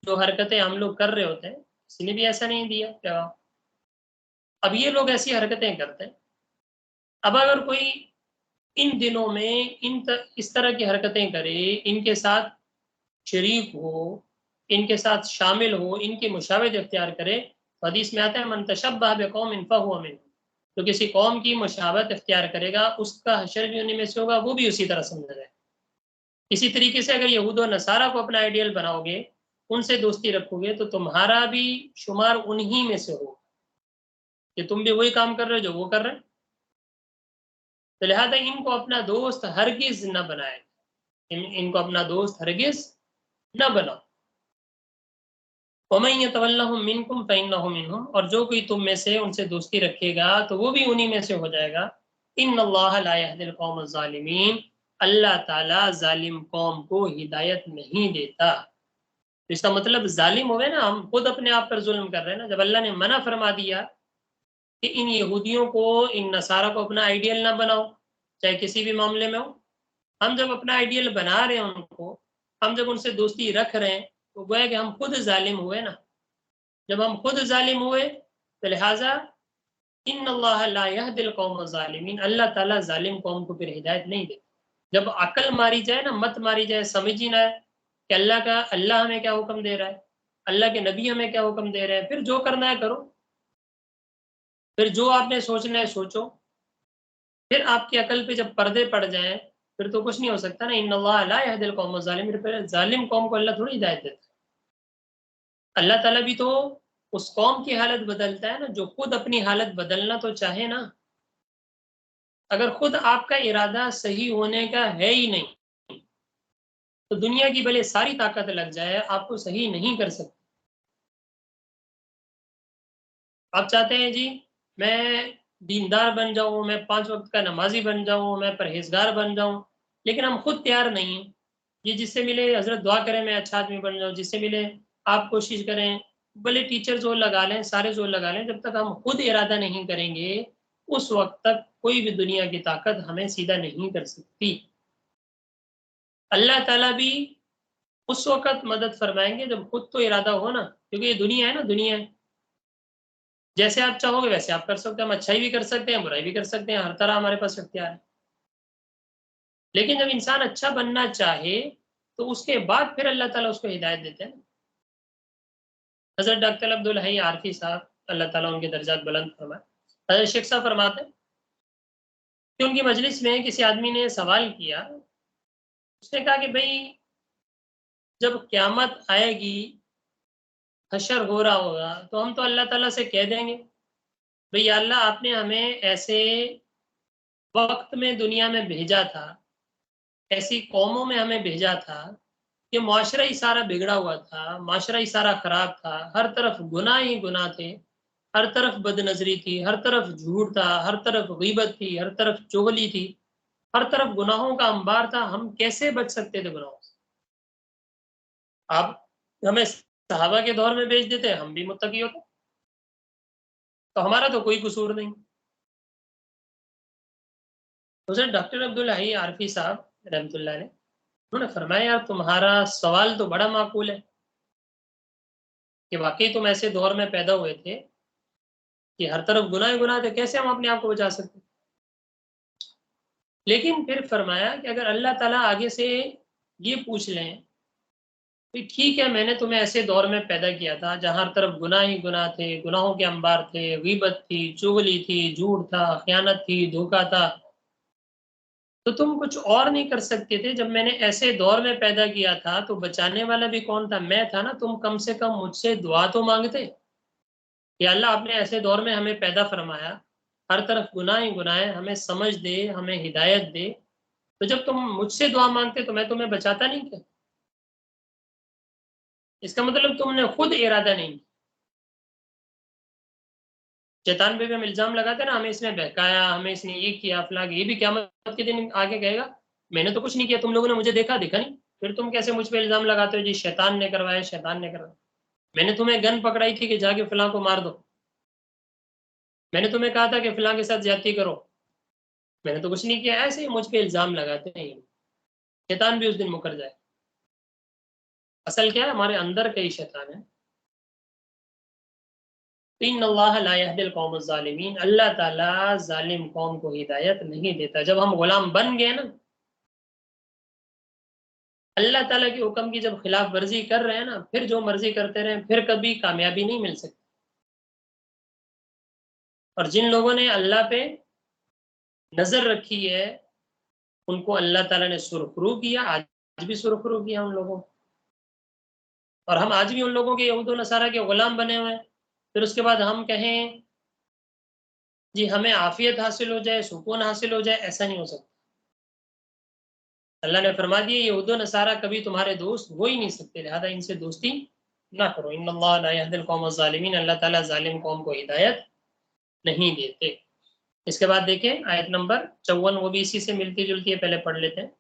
جو حرکتیں ہم لوگ کر رہے ہوتے ہیں کسی نے بھی ایسا نہیں دیا پیغام. اب یہ لوگ ایسی حرکتیں کرتے ہیں. اب اگر کوئی ان دنوں میں اس طرح کی حرکتیں کرے، ان کے ساتھ شریک ہو، ان کے ساتھ شامل ہو، ان کی مشابہت اختیار کرے، تو حدیث میں آتا ہے من تشبہ بقوم فہو منہ، تو کسی قوم کی مشابہت اختیار کرے گا اس کا حشر بھی انہی میں سے ہوگا، وہ بھی اسی طرح سمجھا جائے. اسی طریقے سے اگر یہود و نصارہ کو اپنا آئیڈیل بناؤ گے، ان سے دوستی رکھو گے، تو تمہارا بھی شمار انہی میں سے ہو کہ تم بھی وہی کام کر رہے جو وہ کر رہے ہیں. تو لہٰذا ان کو اپنا دوست ہرگز نہ بنائے، ان کو اپنا دوست ہرگز نہ بناؤ. وَمَن يَتَوَلَّهُم مِّنكُمْ فَإِنَّهُ مِنْهُمْ، اور جو کوئی تم میں سے ان سے دوستی رکھے گا تو وہ بھی انہی میں سے ہو جائے گا. إِنَّ اللَّهَ لَا يَهْدِي الْقَوْمَ الظَّالِمِينَ، اللہ تعالیٰ ظالم قوم کو ہدایت نہیں دیتا. اس کا مطلب ظالم ہوئے نا، ہم خود اپنے آپ پر ظلم کر رہے ہیں نا. جب اللہ نے منع فرما دیا کہ ان یہودیوں کو، ان نصارہ کو اپنا آئیڈیل نہ بناؤ چاہے کسی بھی معاملے میں ہو، ہم جب اپنا آئیڈیل بنا رہے ہیں ان کو، ہم جب ان سے دوستی رکھ رہے ہیں تو گویا کہ ہم خود ظالم ہوئے نا. جب ہم خود ظالم ہوئے تو لہٰذا ان اللہ لا يهدي القوم الظالمین، اللہ تعالیٰ ظالم قوم کو پھر ہدایت نہیں دیتا. جب عقل ماری جائے نا، مت ماری جائے، سمجھ ہی نہ ہے کہ اللہ ہمیں کیا حکم دے رہا ہے، اللہ کے نبی ہمیں کیا حکم دے رہے ہیں، پھر جو کرنا ہے کرو، پھر جو آپ نے سوچنا ہے سوچو. پھر آپ کی عقل پہ جب پردے پڑ جائیں پھر تو کچھ نہیں ہو سکتا نا. ان اللہ لا يهدي القوم الظالمین، پھر ظالم قوم کو اللہ تھوڑی ہدایت دیتا ہے. اللہ تعالیٰ بھی تو اس قوم کی حالت بدلتا ہے نا جو خود اپنی حالت بدلنا تو چاہے نا. اگر خود آپ کا ارادہ صحیح ہونے کا ہے ہی نہیں تو دنیا کی بھلے ساری طاقت لگ جائے آپ کو صحیح نہیں کر سکتے. آپ چاہتے ہیں جی میں دیندار بن جاؤں، میں 5 وقت کا نمازی بن جاؤں، میں پرہیزگار بن جاؤں، لیکن ہم خود تیار نہیں ہیں. یہ جس سے ملے حضرت دعا کریں میں اچھا آدمی بن جاؤں، جس سے ملے آپ کوشش کریں، بھلے ٹیچر زور لگا لیں، سارے زور لگا لیں، جب تک ہم خود ارادہ نہیں کریں گے اس وقت تک کوئی بھی دنیا کی طاقت ہمیں سیدھا نہیں کر سکتی. اللہ تعالیٰ بھی اس وقت مدد فرمائیں گے جب خود تو ارادہ ہو نا، کیونکہ یہ دنیا ہے نا، دنیا ہے جیسے آپ چاہو گے ویسے آپ کر سکتے ہیں، ہم اچھائی بھی کر سکتے ہیں برائی بھی کر سکتے ہیں، ہر طرح ہمارے پاس اختیار ہے. لیکن جب انسان اچھا بننا چاہے تو اس کے بعد پھر اللہ تعالیٰ اس کو ہدایت دیتے ہیں. حضرت ڈاکٹر عبدالحی عارفی صاحب اللہ تعالیٰ ان کے درجات بلند فرمائے، حضرت شیخ صاحب فرماتے ہیں کہ ان کی مجلس میں کسی آدمی نے سوال کیا، اس نے کہا کہ بھئی جب قیامت آئے گی، حشر ہو رہا ہوگا، تو ہم تو اللہ تعالیٰ سے کہہ دیں گے بھئی یا اللہ آپ نے ہمیں ایسے وقت میں دنیا میں بھیجا تھا، ایسی قوموں میں ہمیں بھیجا تھا کہ معاشرہ ہی سارا بگڑا ہوا تھا، معاشرہ ہی سارا خراب تھا، ہر طرف گناہ ہی گناہ تھے، ہر طرف بد نظری تھی، ہر طرف جھوٹ تھا، ہر طرف غیبت تھی، ہر طرف چغلی تھی، ہر طرف گناہوں کا انبار تھا. ہم کیسے بچ سکتے تھے گناہوں سے؟ آپ ہمیں صحابہ کے دور میں بھیج دیتے ہم بھی متقی ہوتے، تو ہمارا تو کوئی قصور نہیں. تو سر ڈاکٹر عبدالحی عارفی صاحب رحمۃ اللہ علیہ انہوں نے فرمایا یار تمہارا سوال تو بڑا معقول ہے کہ واقعی تم ایسے دور میں پیدا ہوئے تھے کہ ہر طرف گناہ ہی گناہ تھے، کیسے ہم اپنے آپ کو بچا سکتے. لیکن پھر فرمایا کہ اگر اللہ تعالیٰ آگے سے یہ پوچھ لیں کہ ٹھیک ہے میں نے تمہیں ایسے دور میں پیدا کیا تھا جہاں ہر طرف گناہ ہی گناہ تھے، گناہوں کے انبار تھے، غیبت تھی، چغلی تھی، جھوٹ تھا، خیانت تھی، دھوکہ تھا، تو تم کچھ اور نہیں کر سکتے تھے. جب میں نے ایسے دور میں پیدا کیا تھا تو بچانے والا بھی کون تھا؟ میں تھا نا. تم کم سے کم مجھ سے دعا تو مانگتے کہ اللہ آپ نے ایسے دور میں ہمیں پیدا فرمایا، ہر طرف گناہ ہی گناہ ہے، ہمیں سمجھ دے، ہمیں ہدایت دے. تو جب تم مجھ سے دعا مانگتے تو میں تمہیں بچاتا نہیں کیا؟ اس کا مطلب تم نے خود ارادہ نہیں کیا. شیطان پہ بھی ہم الزام لگاتے نا، ہمیں اس نے بہکایا، ہمیں اس نے یہ کیا فلاں، یہ بھی قیامت کے دن آگے کہے گا میں نے تو کچھ نہیں کیا، تم لوگوں نے مجھے دیکھا نہیں. پھر تم کیسے مجھ پہ الزام لگاتے ہو جی شیطان نے کروایا، شیطان نے کروایا. میں نے تمہیں گن پکڑائی تھی کہ جا کے فلاں کو مار دو، میں نے تمہیں کہا تھا کہ فلاں کے ساتھ زیادتی کرو، میں نے تو کچھ نہیں کیا. ایسے ہی مجھ پہ الزام لگاتے ہیں. شیطان بھی اس دن مکر جائے. اصل کیا ہے، ہمارے اندر کئی شیطان ہیں. ان اللہ لا يهدي القوم الظالمین، اللہ تعالیٰ ظالم قوم کو ہدایت نہیں دیتا. جب ہم غلام بن گئے نا، اللہ تعالیٰ کے حکم کی جب خلاف ورزی کر رہے ہیں نا، پھر جو مرضی کرتے رہیں، پھر کبھی کامیابی نہیں مل سکتی. اور جن لوگوں نے اللہ پہ نظر رکھی ہے ان کو اللہ تعالیٰ نے سرخرو کیا. آج بھی سرخرو کیا ان لوگوں کو. اور ہم آج بھی ان لوگوں کے یہود و نصارہ کے غلام بنے ہوئے ہیں. پھر اس کے بعد ہم کہیں جی ہمیں عافیت حاصل ہو جائے، سکون حاصل ہو جائے، ایسا نہیں ہو سکتا. اللہ نے فرما دیا یہود و نصارہ کبھی تمہارے دوست ہو ہی نہیں سکتے، لہذا ان سے دوستی نہ کرو. ان اللہ لا يهدي القوم الظالمین، اللہ تعالیٰ ظالم قوم کو ہدایت نہیں دیتے. اس کے بعد دیکھیں آیت نمبر 54، وہ بھی اسی سے ملتی جلتی ہے، پہلے پڑھ لیتے ہیں.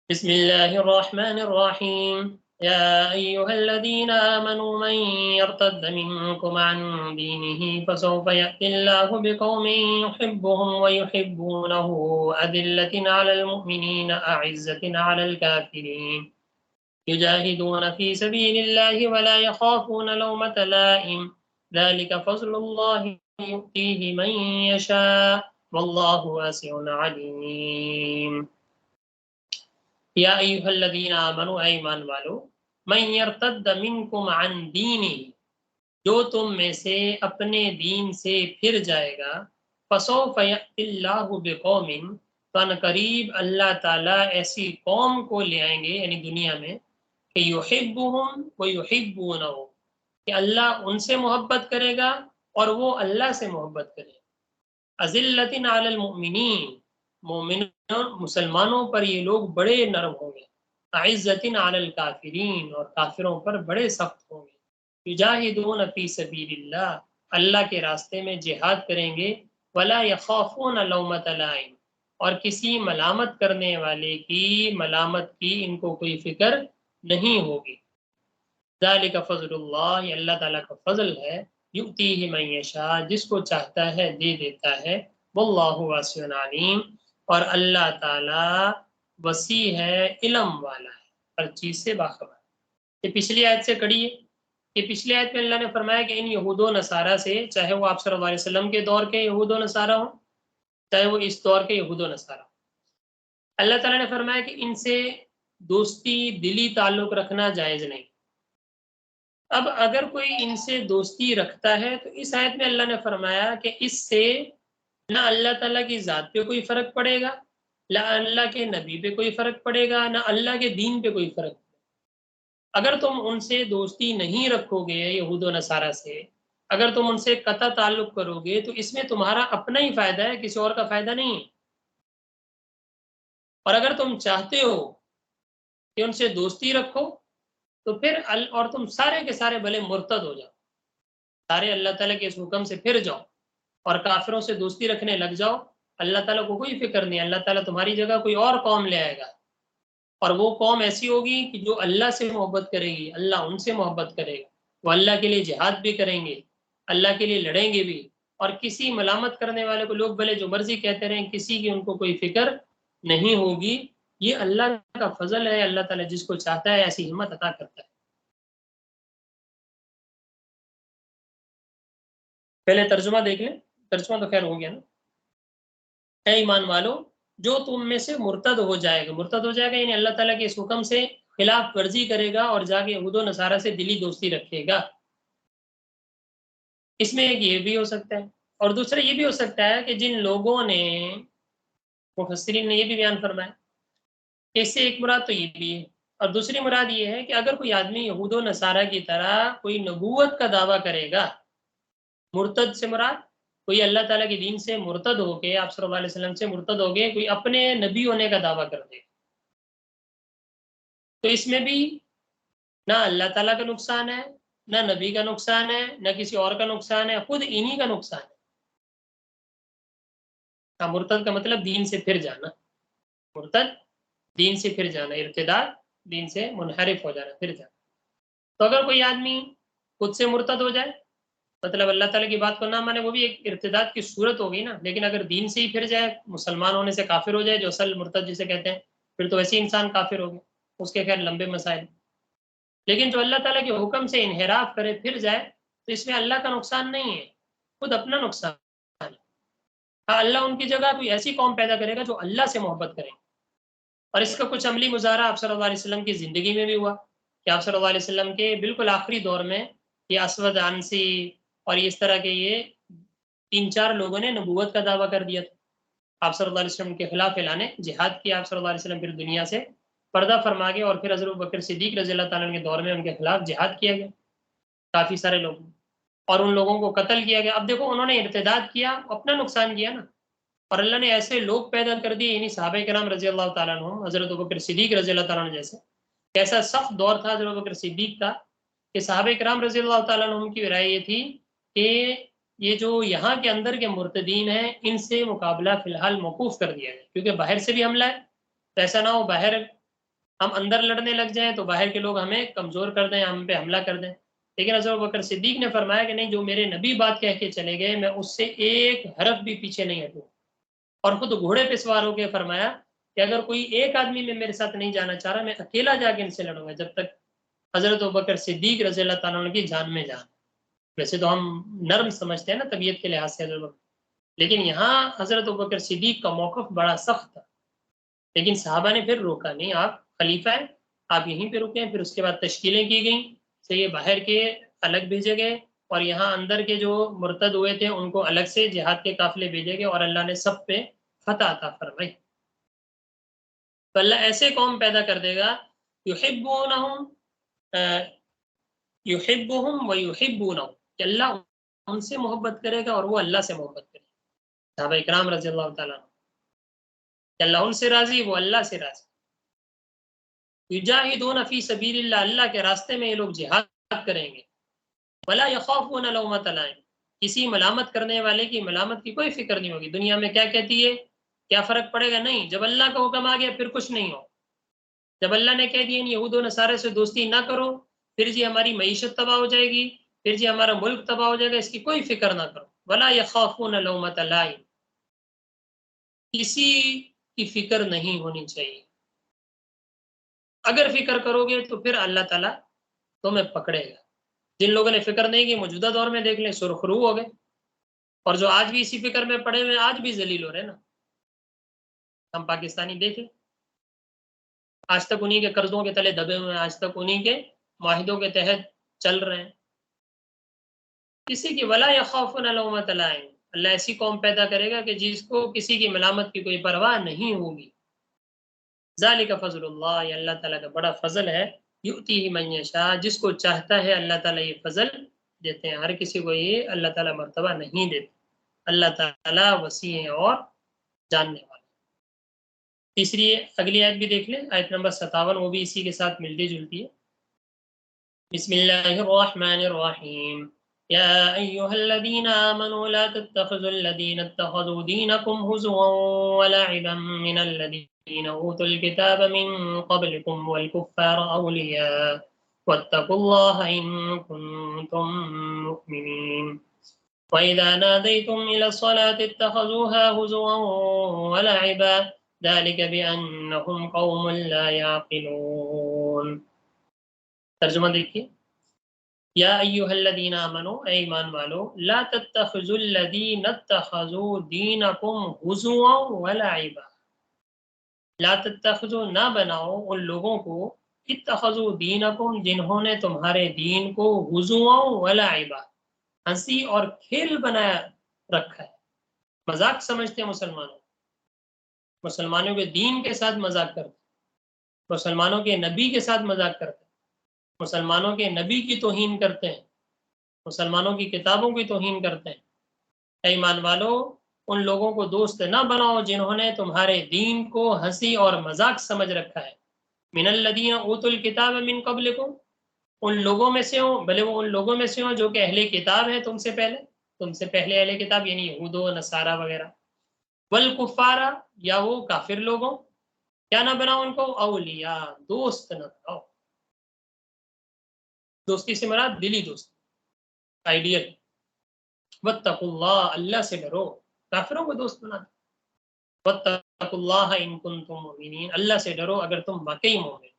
بسم اللہ الرحمن الرحیم. يا أيها الذين آمنوا من يرتد منكم عن دينه فسوف يأتي الله بقوم يحبهم ويحبونه أذلة على المؤمنين أعزة على الكافرين يجاهدون في سبيل الله ولا يخافون لومة لائم ذلك فضل الله يؤتيه من يشاء والله واسع عليم. یا ایھا الذین آمنوا، اے ایمان والو، من یرتد منکم عن دینہ، جو تم میں سے اپنے دین سے پھر جائے گا، فسوف یأتی اللہ بقوم، تو قریب اللہ تعالیٰ ایسی قوم کو لے آئیں گے یعنی دنیا میں کہ یحبہم ویحبونہ، کہ اللہ ان سے محبت کرے گا اور وہ اللہ سے محبت کرے گا. اذلۃ علی المؤمنین، مسلمانوں پر یہ لوگ بڑے نرم ہوں گے. اعزۃ علی الکافرین، اور کافروں پر بڑے سخت ہوں گے. یجاہدون فی سبیل اللہ، اللہ کے راستے میں جہاد کریں گے. ولا یخافون لومۃ لائم، اور کسی ملامت کرنے والے کی ملامت کی ان کو کوئی فکر نہیں ہوگی. ذالک فضل اللہ، یہ اللہ تعالیٰ کا فضل ہے. یؤتیہ من یشاء، جس کو چاہتا ہے دے دیتا ہے. واللہ واسع علیم، اور اللہ تعالیٰ وسیع ہے، علم والا ہے، ہر چیز سے باخبر. یہ پچھلی آیت سے کڑی ہے. کہ پچھلی آیت میں اللہ نے فرمایا کہ ان یہود و نصارہ سے، چاہے وہ آپ صلی اللہ علیہ وسلم کے دور کے یہود و نصارہ ہوں، چاہے وہ اس دور کے یہود و نصارہ ہوں، اللہ تعالیٰ نے فرمایا کہ ان سے دوستی دلی تعلق رکھنا جائز نہیں. اب اگر کوئی ان سے دوستی رکھتا ہے تو اس آیت میں اللہ نے فرمایا کہ اس سے نہ اللہ تعالیٰ کی ذات پہ کوئی فرق پڑے گا، نہ اللہ کے نبی پہ کوئی فرق پڑے گا، نہ اللہ کے دین پہ کوئی فرق پڑے گا. اگر تم ان سے دوستی نہیں رکھو گے یہود و نصارہ سے، اگر تم ان سے قطع تعلق کرو گے تو اس میں تمہارا اپنا ہی فائدہ ہے، کسی اور کا فائدہ نہیں ہے. اور اگر تم چاہتے ہو کہ ان سے دوستی رکھو تو پھر اور تم سارے کے سارے بھلے مرتد ہو جاؤ، سارے اللہ تعالیٰ کے اس حکم سے پھر جاؤ اور کافروں سے دوستی رکھنے لگ جاؤ، اللہ تعالیٰ کو کوئی فکر نہیں. اللہ تعالیٰ تمہاری جگہ کوئی اور قوم لے آئے گا، اور وہ قوم ایسی ہوگی کہ جو اللہ سے محبت کرے گی، اللہ ان سے محبت کرے گا، وہ اللہ کے لیے جہاد بھی کریں گے، اللہ کے لیے لڑیں گے بھی. اور کسی ملامت کرنے والے کو لوگ بھلے جو مرضی کہتے رہیں، کسی کی ان کو کوئی فکر نہیں ہوگی. یہ اللہ کا فضل ہے، اللہ تعالیٰ جس کو چاہتا ہے ایسی ہمت عطا کرتا ہے. پہلے ترجمہ دیکھ لیں، ترجمہ تو خیر ہو گیا نا. اے ایمان والو، جو تم میں سے مرتد ہو جائے گا، مرتد ہو جائے گا یعنی اللہ تعالیٰ کے اس حکم سے خلاف ورزی کرے گا اور جا کے یہود و نصارہ سے دلی دوستی رکھے گا. اس میں ایک یہ بھی ہو سکتا ہے، اور دوسرا یہ بھی ہو سکتا ہے کہ جن لوگوں نے، مفسرین نے یہ بھی بیان فرمایا کہ اس سے ایک مراد تو یہ بھی ہے، اور دوسری مراد یہ ہے کہ اگر کوئی آدمی یہود و نصارہ کی طرح کوئی نبوت کا دعویٰ کرے گا، مرتد سے مراد کوئی اللہ تعالیٰ کے دین سے مرتد ہو کے، آپ صلی اللہ علیہ وسلم سے مرتد ہو گئے، کوئی اپنے نبی ہونے کا دعویٰ کر دے، تو اس میں بھی نہ اللہ تعالیٰ کا نقصان ہے، نہ نبی کا نقصان ہے، نہ کسی اور کا نقصان ہے، خود انہی کا نقصان ہے۔ مرتد کا مطلب دین سے پھر جانا، مرتد دین سے پھر جانا، ارتداد دین سے منحرف ہو جانا، پھر جانا۔ تو اگر کوئی آدمی خود سے مرتد ہو جائے، مطلب اللہ تعالیٰ کی بات کو نہ مانے، وہ بھی ایک ارتداد کی صورت ہوگی نا، لیکن اگر دین سے ہی پھر جائے، مسلمان ہونے سے کافر ہو جائے، جو اصل مرتد جسے کہتے ہیں، پھر تو ویسے انسان کافر ہو گیا، اس کے خیر لمبے مسائل۔ لیکن جو اللہ تعالیٰ کے حکم سے انحراف کرے پھر جائے، تو اس میں اللہ کا نقصان نہیں ہے، خود اپنا نقصان ہے۔ ہاں، اللہ ان کی جگہ کوئی ایسی قوم پیدا کرے گا جو اللہ سے محبت کرے، اور اس کا کچھ عملی مظاہرہ آپ صلی اللہ علیہ وسلم کی زندگی میں بھی ہوا کہ آپ صلی اللہ علیہ وسلم کے بالکل آخری دور میں یہ اسود عنسی اور اس طرح کے یہ 3-4 لوگوں نے نبوت کا دعویٰ کر دیا تھا۔ آپ صلی اللہ علیہ وسلم کے خلاف اعلان جہاد کیا آپ صلی اللہ علیہ وسلم، پھر دنیا سے پردہ فرما گئے، اور پھر حضرت بکر صدیق رضی اللہ تعالیٰ کے دور میں ان کے خلاف جہاد کیا گیا کافی سارے لوگوں، اور ان لوگوں کو قتل کیا گیا۔ اب دیکھو انہوں نے ارتداد کیا، اپنا نقصان کیا نا، اور اللہ نے ایسے لوگ پیدا کر دیے، یعنی صحابہ کرام رضی اللہ تعالیٰ عنہ، حضرت بکر صدیق رضی اللہ تعالیٰ عنہ جیسے، ایسا سخت دور تھا حضرت بکر صدیق کا کہ صحابہ کرام رضی اللہ تعالیٰ عنہ کی رائے یہ تھی کہ یہ جو یہاں کے اندر کے مرتدین ہیں، ان سے مقابلہ فی الحال موقوف کر دیا جائے، کیونکہ باہر سے بھی حملہ ہے، تو ایسا نہ ہو باہر ہم اندر لڑنے لگ جائیں تو باہر کے لوگ ہمیں کمزور کر دیں، ہم پہ حملہ کر دیں۔ لیکن حضرت بکر صدیق نے فرمایا کہ نہیں، جو میرے نبی بات کہہ کے چلے گئے میں اس سے ایک حرف بھی پیچھے نہیں ہٹوں، اور خود گھوڑے پہ سوار ہو کے فرمایا کہ اگر کوئی ایک آدمی میں میرے ساتھ نہیں جانا چاہ رہا، میں اکیلا جا کے ان سے لڑوں گا جب تک حضرت بکر صدیق رضی اللہ تعالیٰ عنہ کی جان میں جان۔ ویسے تو ہم نرم سمجھتے ہیں نا طبیعت کے لحاظ سے حضرت، لیکن یہاں حضرت بکر صدیق کا موقف بڑا سخت تھا، لیکن صحابہ نے پھر روکا نہیں، آپ خلیفہ ہیں، آپ یہیں پہ رکیں۔ پھر اس کے بعد تشکیلیں کی گئیں، سے یہ باہر کے الگ بھیجے گئے، اور یہاں اندر کے جو مرتد ہوئے تھے ان کو الگ سے جہاد کے قافلے بھیجے گئے، اور اللہ نے سب پہ فتح عطا فرمائی۔ تو اللہ ایسے قوم پیدا کر دے گا، یحبونہم یحبہم ویحبونہ، کہ اللہ ان سے محبت کرے گا اور وہ اللہ سے محبت کرے گا، صحابہ اکرام رضی اللہ تعالیٰ عنہ، کہ اللہ ان سے راضی، وہ اللہ سے راضی۔ یجاہدون فی سبیل اللہ، اللہ کے راستے میں یہ لوگ جہاد کریں گے، ولا یخافون لومۃ لائم، کسی ملامت کرنے والے کی ملامت کی کوئی فکر نہیں ہوگی۔ دنیا میں کیا کہتی ہے، کیا فرق پڑے گا، نہیں، جب اللہ کا حکم آ گیا پھر کچھ نہیں ہو۔ جب اللہ نے کہہ دیا یہود و نصارے سے دوستی نہ کرو، پھر جی ہماری معیشت تباہ ہو جائے گی، پھر جی ہمارا ملک تباہ ہو جائے گا، اس کی کوئی فکر نہ کرو۔ ولا یخافون لومۃ لائم، کسی کی فکر نہیں ہونی چاہیے۔ اگر فکر کرو گے تو پھر اللہ تعالیٰ تمہیں پکڑے گا۔ جن لوگوں نے فکر نہیں کی موجودہ دور میں دیکھ لیں، سرخرو ہو گئے، اور جو آج بھی اسی فکر میں پڑے ہوئے آج بھی ذلیل ہو رہے نا۔ ہم پاکستانی دیکھیں، آج تک انہی کے قرضوں کے تلے دبے ہوئے ہیں، آج تک انہی کے معاہدوں کے تحت چل رہے ہیں۔ کسی کی ولا یخافون لومۃ لائم، اللہ ایسی قوم پیدا کرے گا کہ جس کو کسی کی ملامت کی کوئی پرواہ نہیں ہوگی۔ ذالک فضل اللہ، یہ اللہ تعالیٰ کا بڑا فضل ہے، یؤتیہ من یشاء، جس کو چاہتا ہے اللہ تعالیٰ یہ فضل دیتے ہیں، ہر کسی کو یہ اللہ تعالیٰ مرتبہ نہیں دیتے۔ اللہ تعالیٰ وسیع ہے اور جاننے والا۔ تیسری اگلی آیت بھی دیکھ لیں، آیت نمبر 57، وہ بھی اسی کے ساتھ ملتی جلتی ہے۔ بسم اللہ الرحمن الرحیم، یا ایہا الذین آمنوا لا تتخذوا الذین اتخذوا دینکم ہزوا ولعبا من الذین اوتوا الکتاب من قبلکم والکفار اولیاء واتقوا اللہ ان کنتم مؤمنین وَإِذَا نَادَيْتُمْ إِلَى الصَّلَاةِ اتَّخَذُوهَا هُزُوًا وَلَعِبًا ذَلِكَ بِأَنَّهُمْ قَوْمٌ لَا يَعْقِلُونَ۔ ترجمہ دیکھیے، یا ایھا الذین آمنوا، اے ایمان والو، لا تتخذوا الذین اتخذوا دینکم ہزوا ولعبا، لا تتخذوا، نہ بناؤ ان لوگوں کو، اتخذوا دینکم، جنہوں نے تمہارے دین کو ہزوا ولعبا، ہنسی اور کھیل بنایا رکھا ہے، مذاق سمجھتے ہیں مسلمانوں کے دین کے ساتھ مذاق کرتے ہیں، مسلمانوں کے نبی کے ساتھ مذاق کرتے ہیں، مسلمانوں کے نبی کی توہین کرتے ہیں، مسلمانوں کی کتابوں کی توہین کرتے ہیں۔ اے ایمان والو، ان لوگوں کو دوست نہ بناؤ جنہوں نے تمہارے دین کو ہنسی اور مذاق سمجھ رکھا ہے۔ من الذین اوتوا الکتاب من قبلکم، ان لوگوں میں سے ہوں، بھلے وہ ان لوگوں میں سے ہوں جو کہ اہل کتاب ہیں تم سے پہلے اہل کتاب یعنی یہود و نصارہ وغیرہ، والکفارہ یا وہ کافر لوگوں، کیا نہ بناؤ ان کو، اولیاء دوست نہ بناؤ. دوستی سے مراد دلی دوست، آئیڈیل. واتقوا اللہ، اللہ سے ڈرو، کافروں کو دوست بنا دو. واتقوا اللہ ان کنتم مؤمنین، اللہ سے ڈرو اگر تم واقعی مومن.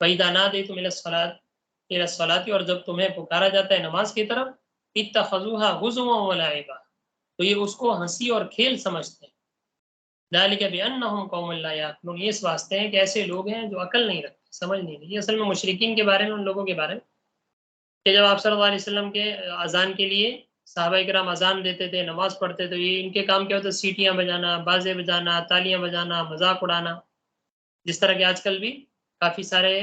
فَإِذَا نَادَيْتُمْ إِلَى الصَّلَاةِ، اور جب تمہیں پکارا جاتا ہے نماز کی طرف، اتخذوها هزوا ولعبا، تو یہ اس کو ہنسی اور کھیل سمجھتے ہیں. ذالک بأنہم قوم لا یعقلون، یہ اس واسطے ہیں کہ ایسے لوگ ہیں جو عقل نہیں رکھتے، سمجھ نہیں رہتی. یہ اصل میں مشرکین کے بارے میں، ان لوگوں کے بارے میں کہ جب آپ صلی اللہ علیہ وسلم کے اذان کے لیے صحابہ کرام اذان دیتے تھے، نماز پڑھتے تھے، یہ ان کے کام کیا ہوتا ہے، سیٹیاں بجانا، بازے بجانا، تالیاں بجانا، مذاق اڑانا. جس طرح کہ آج کل بھی کافی سارے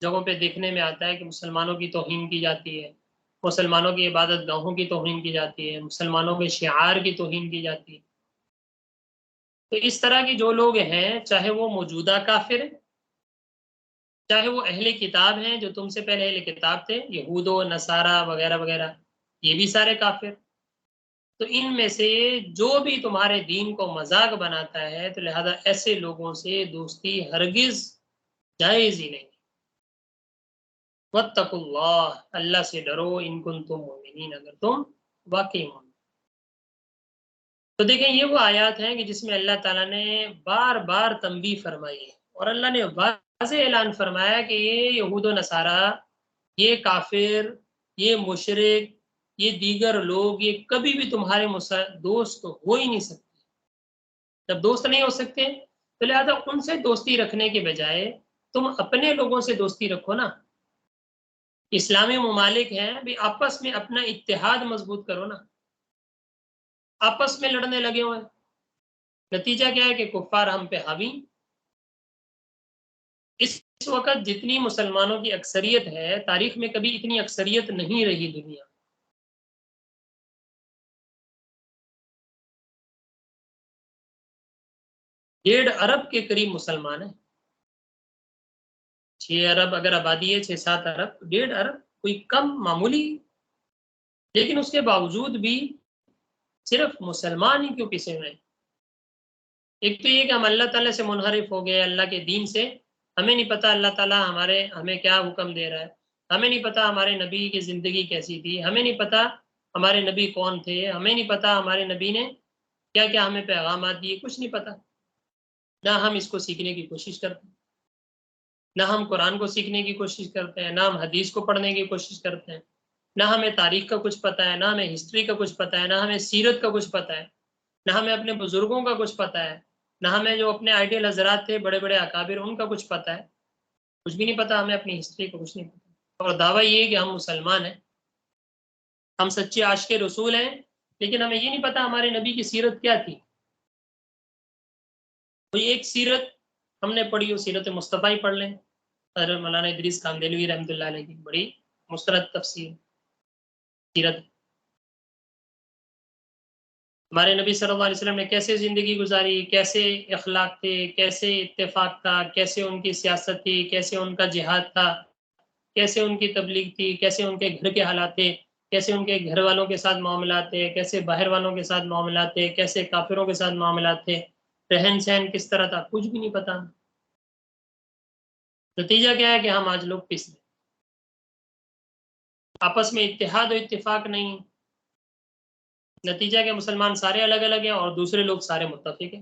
جگہوں پہ دیکھنے میں آتا ہے کہ مسلمانوں کی توہین کی جاتی ہے، مسلمانوں کی عبادت گاہوں کی توہین کی جاتی ہے، مسلمانوں کے شعار کی توہین کی جاتی ہے. تو اس طرح کی جو لوگ ہیں، چاہے وہ موجودہ کافر ہیں، چاہے وہ اہل کتاب ہیں جو تم سے پہلے اہل کتاب تھے، یہود و نصارہ وغیرہ وغیرہ، یہ بھی سارے کافر. تو ان میں سے جو بھی تمہارے دین کو مذاق بناتا ہے، تو لہذا ایسے لوگوں سے دوستی ہرگز جائز ہی نہیں. واتقوا اللہ، اللہ سے ڈرو، ان کنتم مؤمنین، اگر تم واقعی مومن. تو دیکھیں یہ وہ آیات ہیں کہ جس میں اللہ تعالیٰ نے بار بار تنبیہ فرمائی ہے، اور اللہ نے واضح اعلان فرمایا کہ یہ یہود و نصارہ، یہ کافر، یہ مشرک، یہ دیگر لوگ، یہ کبھی بھی تمہارے دوست ہو ہی نہیں سکتے. جب دوست نہیں ہو سکتے تو لہذا ان سے دوستی رکھنے کے بجائے تم اپنے لوگوں سے دوستی رکھو نا. اسلامی ممالک ہیں بھی، آپس میں اپنا اتحاد مضبوط کرو نا. آپس میں لڑنے لگے ہوئے، نتیجہ کیا ہے کہ کفار ہم پہ حاوی. اس وقت جتنی مسلمانوں کی اکثریت ہے، تاریخ میں کبھی اتنی اکثریت نہیں رہی دنیا. 1.5 ارب کے قریب مسلمان ہیں. 6 ارب اگر آبادی ہے، 6-7 ارب، 1.5 ارب کوئی کم معمولی. لیکن اس کے باوجود بھی صرف مسلمان ہی کیوں پیچھے ہوئے ہیں؟ ایک تو یہ کہ ہم اللہ تعالیٰ سے منحرف ہو گئے، اللہ کے دین سے. ہمیں نہیں پتا اللہ تعالیٰ ہمیں کیا حکم دے رہا ہے، ہمیں نہیں پتا ہمارے نبی کی زندگی کیسی تھی، ہمیں نہیں پتا ہمارے نبی کون تھے، ہمیں نہیں پتا ہمارے نبی نے کیا کیا ہمیں پیغامات دیے، کچھ نہیں پتا. نہ ہم اس کو سیکھنے کی کوشش کرتے ہیں، نہ ہم قرآن کو سیکھنے کی کوشش کرتے ہیں، نہ ہم حدیث کو پڑھنے کی کوشش کرتے ہیں، نہ ہمیں تاریخ کا کچھ پتہ ہے، نہ ہمیں ہسٹری کا کچھ پتہ ہے، نہ ہمیں سیرت کا کچھ پتہ ہے، نہ ہمیں اپنے بزرگوں کا کچھ پتہ ہے، نہ ہمیں جو اپنے آئیڈیل حضرات تھے بڑے بڑے اکابر ان کا کچھ پتہ ہے. کچھ بھی نہیں پتا ہمیں، اپنی ہسٹری کا کچھ نہیں پتا. اور دعویٰ یہ ہے کہ ہم مسلمان ہیں، ہم سچے عاشق رسول ہیں، لیکن ہمیں یہ نہیں پتا ہمارے نبی کی سیرت کیا تھی. کوئی ایک سیرت ہم نے پڑھی ہو، سیرت مصطفیٰ ہی پڑھ لیں. حضرت مولانا ادریس کاندھلوی رحمۃ اللہ علیہ کی بڑی مستند تفسیر سیرت. ہمارے نبی صلی اللہ علیہ وسلم نے کیسے زندگی گزاری، کیسے اخلاق تھے، کیسے اتفاق تھا، کیسے ان کی سیاست تھی، کیسے ان کا جہاد تھا، کیسے ان کی تبلیغ تھی، کیسے ان کے گھر کے حالات تھے، کیسے ان کے گھر والوں کے ساتھ معاملات تھے، کیسے باہر والوں کے ساتھ معاملات تھے، کیسے کافروں کے ساتھ معاملات تھے، رہن سہن کس طرح تھا، کچھ بھی نہیں پتا. نتیجہ کیا ہے کہ ہم آج لوگ پسے آپس میں اتحاد و اتفاق نہیں. نتیجہ کہ مسلمان سارے الگ الگ ہیں اور دوسرے لوگ سارے متفق ہیں.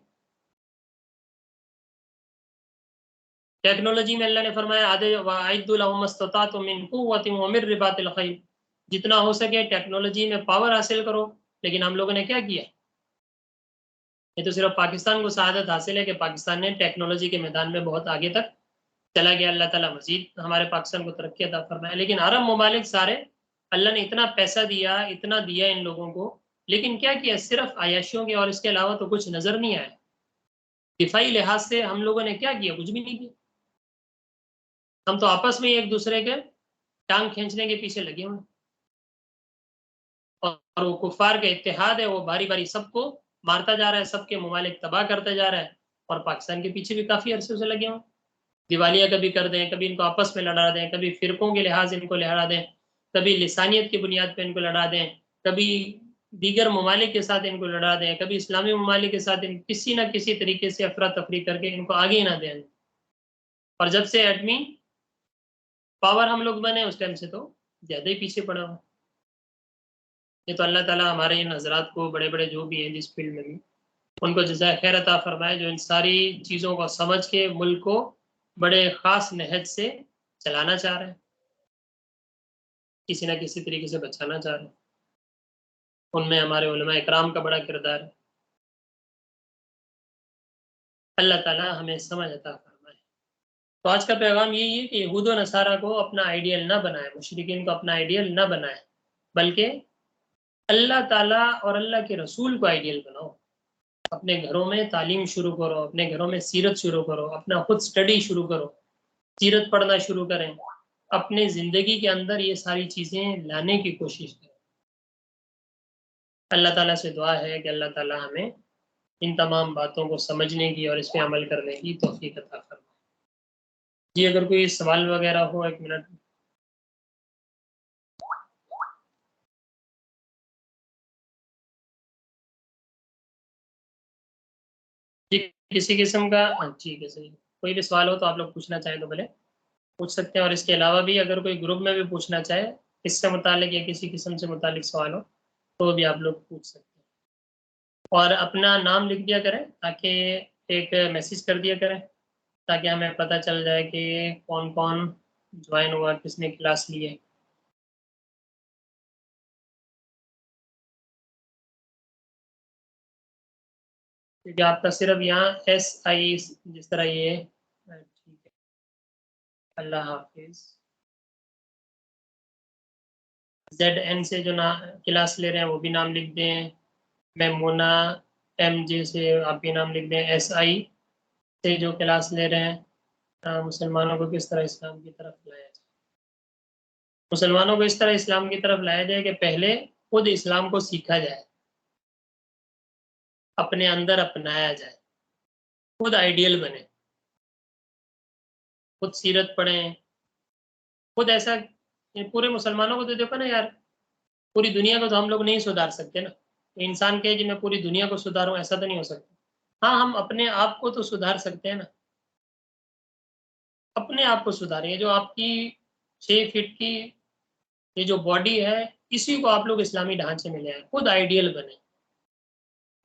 ٹیکنالوجی میں اللہ نے فرمایا وَأَعِدُّوا لَهُمْ مَا اسْتَطَعْتُم مِّن قُوَّةٍ وَمِن رِّبَاطِ الْخَيْلِ، جتنا ہو سکے ٹیکنالوجی میں پاور حاصل کرو. لیکن ہم لوگوں نے کیا کیا؟ یہ تو صرف پاکستان کو سعادت حاصل ہے کہ پاکستان نے ٹیکنالوجی کے میدان میں بہت آگے تک چلا گیا. اللہ تعالیٰ مزید ہمارے پاکستان کو ترقی عطا فرمائے. لیکن عرب ممالک سارے، اللہ نے اتنا پیسہ دیا، اتنا دیا ان لوگوں کو، لیکن کیا کیا؟ صرف عیاشیوں کے، اور اس کے علاوہ تو کچھ نظر نہیں آیا. دفاعی لحاظ سے ہم لوگوں نے کیا کیا؟ کچھ بھی نہیں کیا. ہم تو آپس میں ایک دوسرے کے ٹانگ کھینچنے کے پیچھے لگے ہوئے، اور وہ کفار کا اتحاد ہے، وہ باری باری سب کو مارتا جا رہا ہے، سب کے ممالک تباہ کرتا جا رہا ہے، اور پاکستان کے پیچھے بھی کافی عرصے سے لگے ہوئے. دیوالیاں کبھی کر دیں، کبھی ان کو آپس میں لڑا دیں، کبھی فرقوں کے لحاظ ان کو لڑا دیں، کبھی لسانیت کی بنیاد پہ ان کو لڑا دیں، کبھی دیگر ممالک کے ساتھ ان کو لڑا دیں، کبھی اسلامی ممالک کے ساتھ کسی نہ کسی طریقے سے افراتفری کر کے ان کو آگے نہ دیں. اور جب سے ایٹمی پاور ہم لوگ بنے اس ٹائم سے تو زیادہ ہی پیچھے پڑا ہوا. یہ تو اللہ تعالیٰ ہمارے ان حضرات کو، بڑے بڑے جو بھی ہیں جس فیلڈ میں بھی، ان کو جزائے خیر عطا فرمائے، جو ان ساری چیزوں کو سمجھ کے ملک کو بڑے خاص نہج سے چلانا چاہ رہے ہیں، کسی نہ کسی طریقے سے بچانا چاہ رہے ہیں. ان میں ہمارے علماء اکرام کا بڑا کردار ہے. اللہ تعالیٰ ہمیں سمجھ عطا فرمائے. تو آج کا پیغام یہی ہے کہ یہود و نصارہ کو اپنا آئیڈیل نہ بنائے، مشرکین کو اپنا آئیڈیل نہ بنائے، بلکہ اللہ تعالیٰ اور اللہ کے رسول کو آئیڈیل بناؤ. اپنے گھروں میں تعلیم شروع کرو، اپنے گھروں میں سیرت شروع کرو، اپنا خود سٹڈی شروع کرو، سیرت پڑھنا شروع کریں، اپنے زندگی کے اندر یہ ساری چیزیں لانے کی کوشش کریں. اللہ تعالیٰ سے دعا ہے کہ اللہ تعالیٰ ہمیں ان تمام باتوں کو سمجھنے کی اور اس پہ عمل کرنے کی توفیق عطا فرمائے. جی اگر کوئی سوال وغیرہ ہو، ایک منٹ. جی کسی قسم کا ٹھیک ہے صحیح، کوئی بھی سوال ہو تو آپ لوگ پوچھنا چاہیں تو بھلے پوچھ سکتے ہیں. اور اس کے علاوہ بھی اگر کوئی گروپ میں بھی پوچھنا چاہے اس سے متعلق یا کسی قسم سے متعلق سوال ہو تو بھی آپ لوگ پوچھ سکتے ہیں. اور اپنا نام لکھ دیا کریں تاکہ ایک میسیج کر دیا کریں تاکہ ہمیں پتہ چل جائے کہ کون کون جوائن ہوا، کس نے کلاس لی ہے. کیونکہ آپ کا صرف یہاں SI جس طرح یہ ٹھیک ہے. اللہ حافظ. ZN سے جو کلاس لے رہے ہیں وہ بھی نام لکھ دیں. میمونہ MJ سے آپ بھی نام لکھ دیں. SI سے جو کلاس لے رہے ہیں مسلمانوں کو کس طرح اسلام کی طرف لایا جائے. مسلمانوں کو اس طرح اسلام کی طرف لایا جائے کہ پہلے خود اسلام کو سیکھا جائے، اپنے اندر اپنایا جائے، خود آئیڈیل بنے، خود سیرت پڑھیں، خود ایسا. پورے مسلمانوں کو تو دیکھو نا یار، پوری دنیا کو تو ہم لوگ نہیں سدھار سکتے نا. انسان کہے کہ میں پوری دنیا کو سدھاروں، ایسا تو نہیں ہو سکتا. ہاں ہم اپنے آپ کو تو سدھار سکتے ہیں نا، اپنے آپ کو سدھاریں. جو آپ کی 6 فٹ کی یہ جو باڈی ہے، اسی کو آپ لوگ اسلامی ڈھانچے میں لے آئیں، خود آئیڈیل بنے.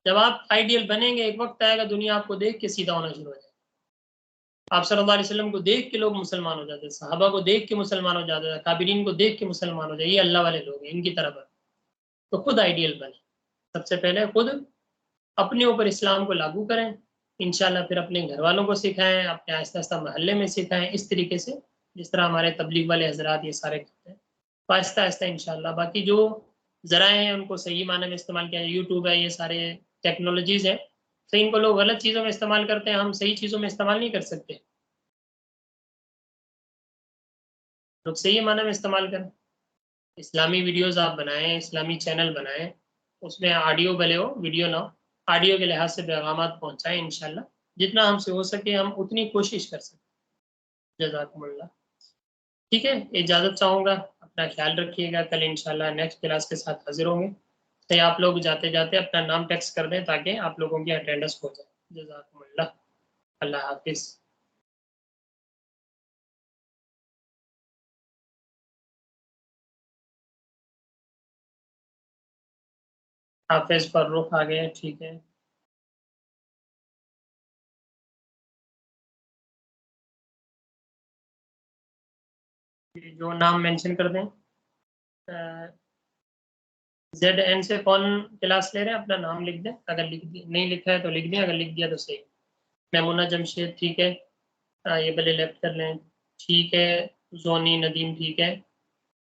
جب آپ آئیڈیل بنیں گے ایک وقت آئے گا دنیا آپ کو دیکھ کے سیدھا ہونا شروع ہو جائے. آپ صلی اللہ علیہ وسلم کو دیکھ کے لوگ مسلمان ہو جاتے، صحابہ کو دیکھ کے مسلمان ہو جاتے، کابرین کو دیکھ کے مسلمان ہو جائے. یہ اللہ والے لوگ ہیں، ان کی طرف. تو خود آئیڈیل بنے. سب سے پہلے خود اپنے اوپر اسلام کو لاگو کریں، انشاءاللہ پھر اپنے گھر والوں کو سکھائیں، اپنے آہستہ آہستہ محلے میں سکھائیں، اس طریقے سے جس طرح ہمارے تبلیغ والے حضرات یہ سارے کرتے ہیں. تو آہستہ آہستہ انشاءاللہ باقی جو ذرائع ہیں ان کو صحیح معنی میں استعمال کیا. یوٹیوب ہے، یہ سارے ٹیکنالوجیز ہیں، تو ان کو لوگ غلط چیزوں میں استعمال کرتے ہیں، ہم صحیح چیزوں میں استعمال نہیں کر سکتے. لوگ صحیح معنی میں استعمال کریں. اسلامی ویڈیوز آپ بنائیں، اسلامی چینل بنائیں، اس میں آڈیو بھلے ہو ویڈیو نہ ہو، آڈیو کے لحاظ سے پیغامات پہنچائیں. انشاءاللہ جتنا ہم سے ہو سکے ہم اتنی کوشش کر سکیں. جزاکم اللہ. ٹھیک ہے، اجازت چاہوں گا، اپنا خیال رکھیے گا. کل انشاءاللہ نیکسٹ کلاس کے ساتھ حاضر ہوں گے. تو آپ لوگ جاتے جاتے اپنا نام ٹیکسٹ کر دیں تاکہ آپ لوگوں کی اٹینڈنس ہو جائے. جزاکم اللہ. اللہ حافظ. حافظ فرخ آ گئے، ٹھیک ہے. جو نام مینشن کر دیں. ZN سے کون کلاس لے رہے ہیں اپنا نام لکھ دیں، اگر نہیں لکھا ہے تو لکھ دیں، اگر لکھ دیا تو صحیح. میمونہ جمشید ٹھیک ہے. یہ بھلے لیفٹ کر لیں. ٹھیک ہے. زونی ندیم ٹھیک ہے،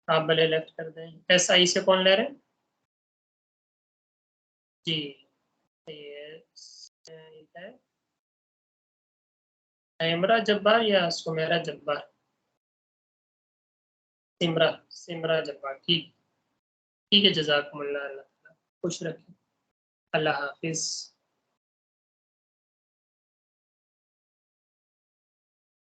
آپ بھلے لیفٹ کر دیں. SI سے کون لے رہے ہیں؟ جی یہ ہے سیمرا جبار یا سمیرا جبار؟ سمرا جبار. ٹھیک ہے. جزاکم اللہ. اللہ تعالیٰ خوش رکھیں. اللہ حافظ.